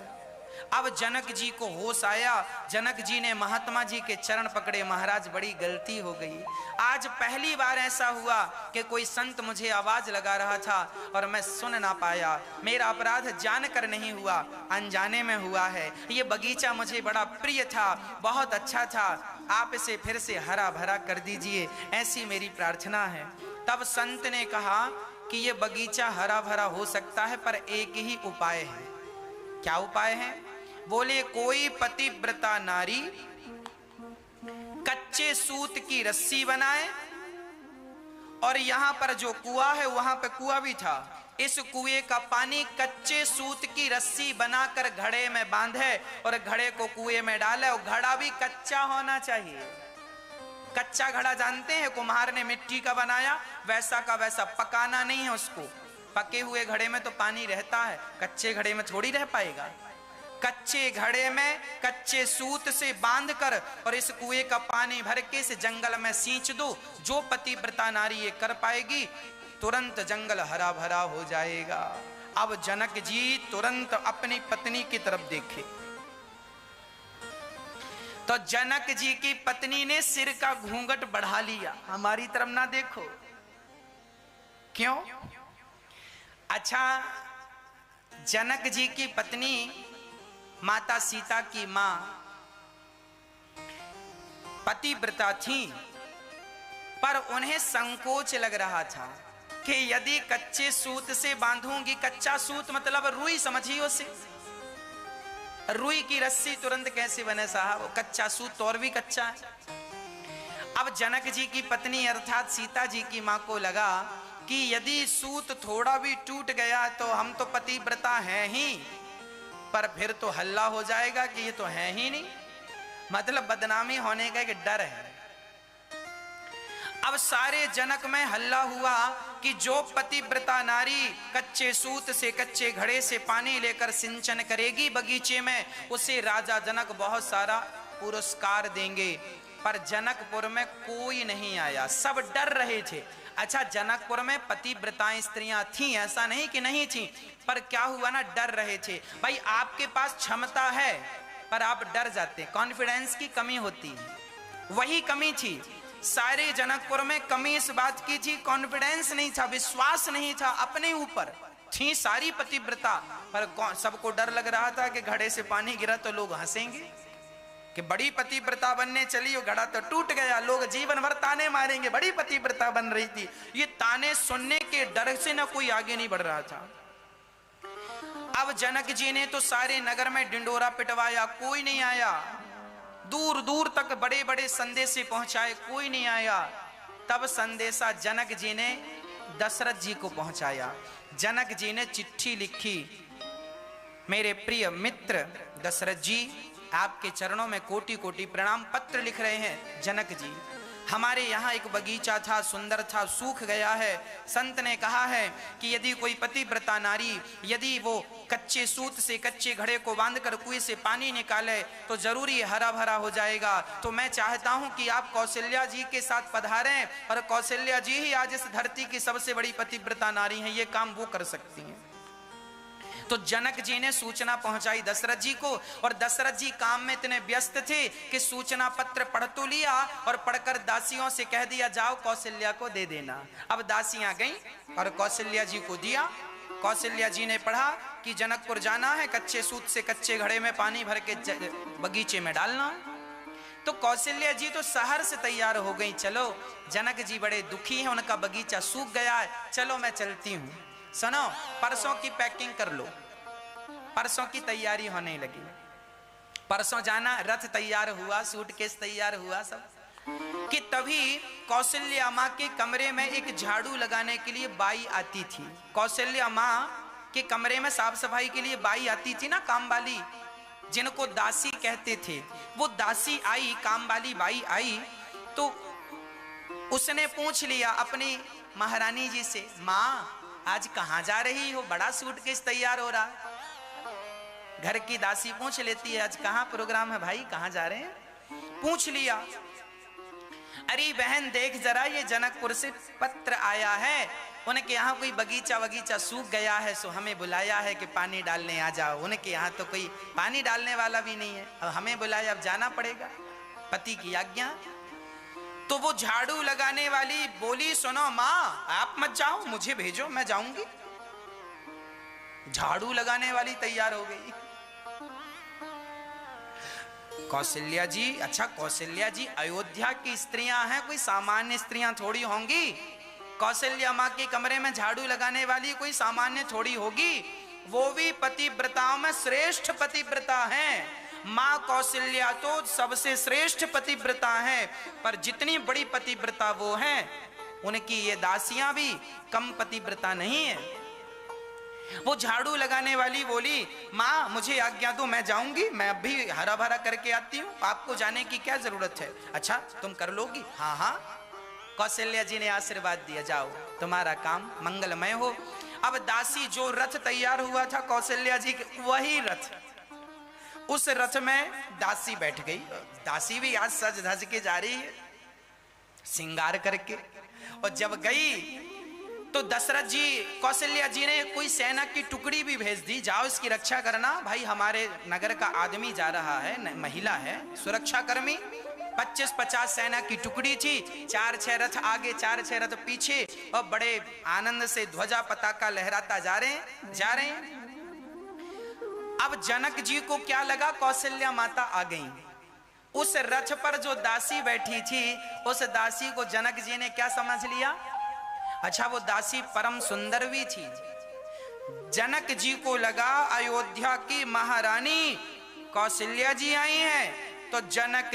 अब जनक जी को होश आया, जनक जी ने महात्मा जी के चरण पकड़े, महाराज बड़ी गलती हो गई, आज पहली बार ऐसा हुआ कि कोई संत मुझे आवाज लगा रहा था और मैं सुन ना पाया, मेरा अपराध जानकर नहीं हुआ, अनजाने में हुआ है। ये बगीचा मुझे बड़ा प्रिय था, बहुत अच्छा था, आप इसे फिर से हरा भरा कर दीजिए, ऐसी मेरी प्रार्थना है। तब संत ने कहा कि ये बगीचा हरा भरा हो सकता है, पर एक ही उपाय है। क्या उपाय है? बोले कोई पतिव्रता नारी कच्चे सूत की रस्सी बनाए, और यहां पर जो कुआं है वहां पे कुआं भी था, इस कुएं का पानी कच्चे सूत की रस्सी बनाकर घड़े में बांधे और घड़े को कुएं में डाले, और घड़ा भी कच्चा होना चाहिए। कच्चा घड़ा जानते हैं, कुम्हार ने मिट्टी का बनाया, वैसा का वैसा पकाना नहीं है उसको। पके हुए घड़े में तो पानी रहता है, कच्चे घड़े में थोड़ी रह पाएगा। कच्चे घड़े में कच्चे सूत से बांधकर और इस कुएं का पानी भर के इस जंगल में सींच दो। जो पतिव्रता नारी ये कर पाएगी, तुरंत जंगल हरा भरा हो जाएगा। अब जनक जी तुरंत अपनी पत्नी की तरफ देखे, तो जनक जी की पत्नी ने सिर का घूंघट बढ़ा लिया, हमारी तरफ ना देखो। क्यों? अच्छा, जनक जी की पत्नी माता सीता की मां पतिव्रता थी, पर उन्हें संकोच लग रहा था कि यदि कच्चे सूत से बांधूंगी, कच्चा सूत मतलब रुई समझिए उसे, रुई की रस्सी तुरंत कैसे बने साहब, वो कच्चा सूत तो और भी कच्चा है। अब जनक जी की पत्नी अर्थात सीता जी की मां को लगा कि यदि सूत थोड़ा भी टूट गया तो हम तो पतिव्रता हैं ही, पर फिर तो हल्ला हो जाएगा कि ये तो है ही नहीं, मतलब बदनामी होने का एक डर है। अब सारे जनक में हल्ला हुआ कि जो पतिव्रता नारी कच्चे सूत से कच्चे घड़े से पानी लेकर सिंचन करेगी बगीचे में, उसे राजा जनक बहुत सारा पुरस्कार देंगे। पर जनकपुर में कोई नहीं आया, सब डर रहे थे। अच्छा, जनकपुर में पतिव्रताएं स्त्रियां थीं, ऐसा नहीं कि नहीं थीं, पर क्या हुआ ना, डर रहे थे। भाई आपके पास क्षमता है पर आप डर जाते हैं, कॉन्फिडेंस की कमी होती है, वही कमी थी। सारे जनकपुर में कमी इस बात की थी, कॉन्फिडेंस नहीं था, विश्वास नहीं था अपने ऊपर। थी सारी पतिव्रता, पर सबको डर लग रहा था कि घड़े से पानी गिरा तो लोग हंसेंगे कि बड़ी पतिव्रता बनने चली, वो घड़ा तो टूट गया, लोग जीवन भर ताने मारेंगे, बड़ी पतिव्रता बन रही थी। ये ताने सुनने के डर से ना कोई आगे नहीं बढ़ रहा था। अब जनक जी ने तो सारे नगर में डिंडोरा पिटवाया, कोई नहीं आया। दूर दूर तक बड़े बड़े संदेशे पहुंचाए, कोई नहीं आया। तब संदेशा जनक जी ने दशरथ जी को पहुंचाया। जनक जी ने चिट्ठी लिखी, मेरे प्रिय मित्र दशरथ जी, आपके चरणों में कोटि कोटि प्रणाम। पत्र लिख रहे हैं जनक जी, हमारे यहाँ एक बगीचा था, सुंदर था, सूख गया है। संत ने कहा है कि यदि कोई पतिव्रता नारी यदि वो कच्चे सूत से कच्चे घड़े को बांधकर कुएं से पानी निकाले तो जरूरी हरा भरा हो जाएगा। तो मैं चाहता हूं कि आप कौशल्या जी के साथ पधारें, और कौशल्या जी ही आज इस धरती की सबसे बड़ी पतिव्रता नारी हैं, ये काम वो कर सकती हैं। तो जनक जी ने सूचना पहुंचाई दशरथ जी को, और दशरथ जी काम में इतने व्यस्त थे कि सूचना पत्र पढ़ तो लिया और पढ़कर दासियों से कह दिया जाओ कौशल्या को दे देना। अब दासियां गईं और कौशल्या जी को दिया। कौशल्या जी ने पढ़ा कि जनकपुर जाना है, कच्चे सूत से कच्चे घड़े में पानी भर के बगीचे में डालना। तो कौशल्या जी तो शहर से तैयार हो गई, चलो जनक जी बड़े दुखी हैं, उनका बगीचा सूख गया है, चलो मैं चलती हूँ। सुनो, परसों की पैकिंग कर लो, परसों की तैयारी होने लगी। परसों जाना, रथ तैयार हुआ, सूटकेस तैयार हुआ सब, कि तभी कौशल्या माँ के कमरे में एक झाड़ू लगाने के लिए बाई आती थी। कौशल्या माँ के कमरे में साफ सफाई के लिए बाई आती थी ना, काम वाली, जिनको दासी कहते थे। वो दासी आई, काम वाली बाई आई, तो उसने पूछ लिया अपनी महारानी जी से, माँ आज कहाँ जा रही हो, बड़ा सूटकेस तैयार हो रहा है। घर की दासी पूछ लेती है, आज कहाँ प्रोग्राम है भाई, कहाँ जा रहे हैं। पूछ लिया, अरे बहन देख जरा, ये जनकपुर से पत्र आया है, उनके यहाँ कोई बगीचा वगीचा सूख गया है, सो हमें बुलाया है कि पानी डालने आ जाओ। उनके यहाँ तो कोई पानी डालने वाला भी नहीं है, अब हमें बुलाया, अब जाना पड़ेगा, पति की आज्ञा। तो वो झाड़ू लगाने वाली बोली, सुनो माँ आप मत जाओ, मुझे भेजो, मैं जाऊंगी। झाड़ू लगाने वाली तैयार हो गई। कौशल्या जी, अच्छा कौशल्या जी अयोध्या की स्त्रियां हैं, कोई सामान्य स्त्रियां थोड़ी होंगी, कौशल्या माँ के कमरे में झाड़ू लगाने वाली कोई सामान्य थोड़ी होगी, वो भी पतिव्रताओं में श्रेष्ठ पतिव्रता है। माँ कौशल्या तो सबसे श्रेष्ठ पतिव्रता है, पर जितनी बड़ी पतिव्रता वो है, उनकी ये दासियां भी कम पतिव्रता नहीं है। वो झाड़ू लगाने वाली बोली, माँ मुझे आज्ञा दो, मैं जाऊंगी, मैं अभी हरा भरा करके आती हूँ, आपको जाने की क्या जरूरत है। अच्छा तुम कर लोगी? हाँ हाँ। कौशल्या जी ने आशीर्वाद दिया, जाओ तुम्हारा काम मंगलमय हो। अब दासी जो रथ तैयार हुआ था कौशल्या जी के, वही रथ, उस रथ में दासी बैठ गई। दासी भी आज सज धज के जा रही है श्रृंगार करके, और जब गई तो दशरथ जी, कौशल्या जी ने कोई सेना की टुकड़ी भी भेज दी, जाओ इसकी रक्षा करना, भाई हमारे नगर का आदमी जा रहा है, महिला है, सुरक्षा कर्मी। 25-50 सेना की टुकड़ी थी, 4-6 रथ आगे 4-6 रथ पीछे, और बड़े आनंद से ध्वजा पताका लहराता जा रहे हैं। अब जनक जी को क्या लगा, कौशल्या माता आ गई। उस रथ पर जो दासी बैठी थी, उस दासी को जनक जी ने क्या समझ लिया? अच्छा वो दासी परम सुंदर भी थी। जनक जी को लगा अयोध्या की महारानी कौशल्या जी आई हैं, तो जनक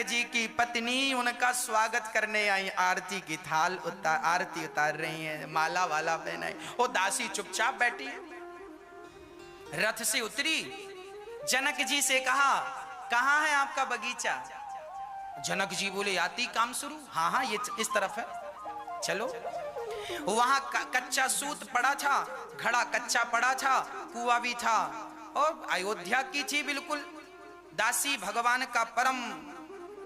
जी की पत्नी उनका स्वागत करने आई, आरती की थाल आरती उतार रही हैं, माला वाला पहनाई। वो दासी चुपचाप बैठी है। रथ से उतरी, जनक जी से कहा, कहाँ है आपका बगीचा? जनक जी बोले, आती काम शुरू। हाँ हाँ ये इस तरफ है, चलो। वहां कच्चा सूत पड़ा था, घड़ा कच्चा पड़ा था, कुआं भी था, और अयोध्या की थी बिल्कुल। दासी भगवान का परम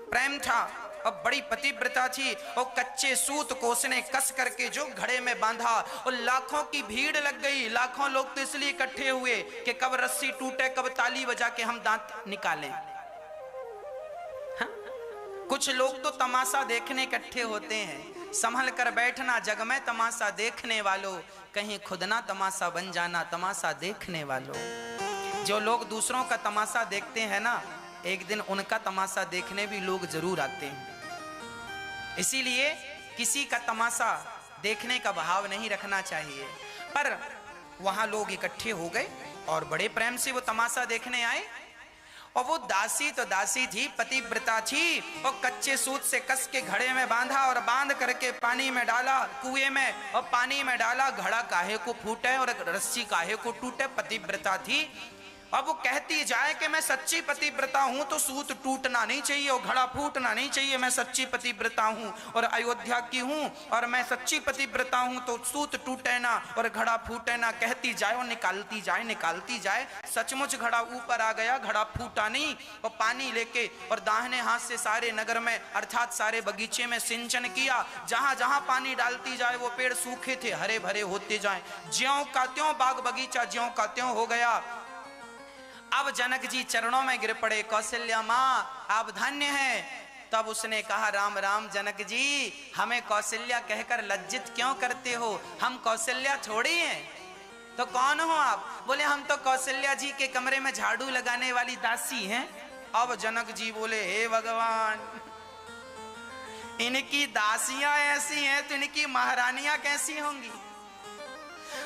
प्रेम था और बड़ी पतिव्रता थी, और कच्चे सूत को उसने कस करके जो घड़े में बांधा, और लाखों की भीड़ लग गई। लाखों लोग तो इसलिए इकट्ठे हुए कि कब रस्सी टूटे, कब ताली बजा के हम दांत निकालें। हाँ? कुछ लोग तो तमाशा देखने इकट्ठे होते हैं। संभल कर बैठना जग में तमाशा देखने वालों, कहीं खुद ना तमाशा बन जाना तमाशा देखने वालों। जो लोग दूसरों का तमाशा देखते हैं ना, एक दिन उनका तमाशा देखने भी लोग जरूर आते हैं। इसीलिए किसी का तमाशा देखने का भाव नहीं रखना चाहिए। पर वहां लोग इकट्ठे हो गए और बड़े प्रेम से वो तमाशा देखने आए। और वो दासी तो दासी थी, पतिव्रता थी, और कच्चे सूत से कस के घड़े में बांधा, और बांध करके पानी में डाला, कुएं में, और पानी में डाला। घड़ा काहे को फूटे और रस्सी काहे को टूटे, पतिव्रता थी। अब वो कहती जाए कि मैं सच्ची पतिव्रता हूं तो सूत टूटना नहीं चाहिए और घड़ा फूटना नहीं चाहिए, मैं सच्ची पतिव्रता हूं और अयोध्या की हूं, और मैं सच्ची पतिव्रता हूं तो सूत टूटे ना और घड़ा फूटे ना, कहती जाए और निकालती जाए। सचमुच घड़ा ऊपर आ गया, घड़ा फूटा नहीं, और पानी लेके और दाहिने हाथ से सारे नगर में अर्थात सारे बगीचे में सिंचन किया। जहां जहां पानी डालती जाए वो पेड़ सूखे थे, हरे भरे होते जाए। ज्यों का त्यों बाग बगीचा ज्यों का त्यों हो गया। अब जनक जी चरणों में गिर पड़े, कौशल्या माँ आप धन्य हैं। तब उसने कहा, राम राम जनक जी, हमें कौशल्या कहकर लज्जित क्यों करते हो? हम कौशल्या थोड़ी हैं। तो कौन हो आप? बोले हम तो कौशल्या जी के कमरे में झाड़ू लगाने वाली दासी हैं। अब जनक जी बोले, हे भगवान, इनकी दासियां ऐसी हैं तो इनकी महारानियां कैसी होंगी?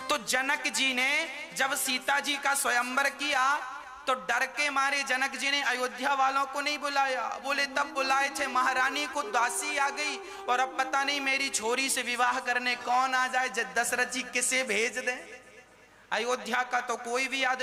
तो जनक जी ने जब सीता जी का स्वयंवर किया तो डर के मारे जनक जी ने अयोध्या वालों को नहीं बुलाया। बोले तब बुलाए थे, महारानी को दासी आ गई और अब पता नहीं मेरी छोरी से विवाह करने कौन आ जाए, दशरथ जी किसे भेज दें। अयोध्या का तो कोई भी आदमी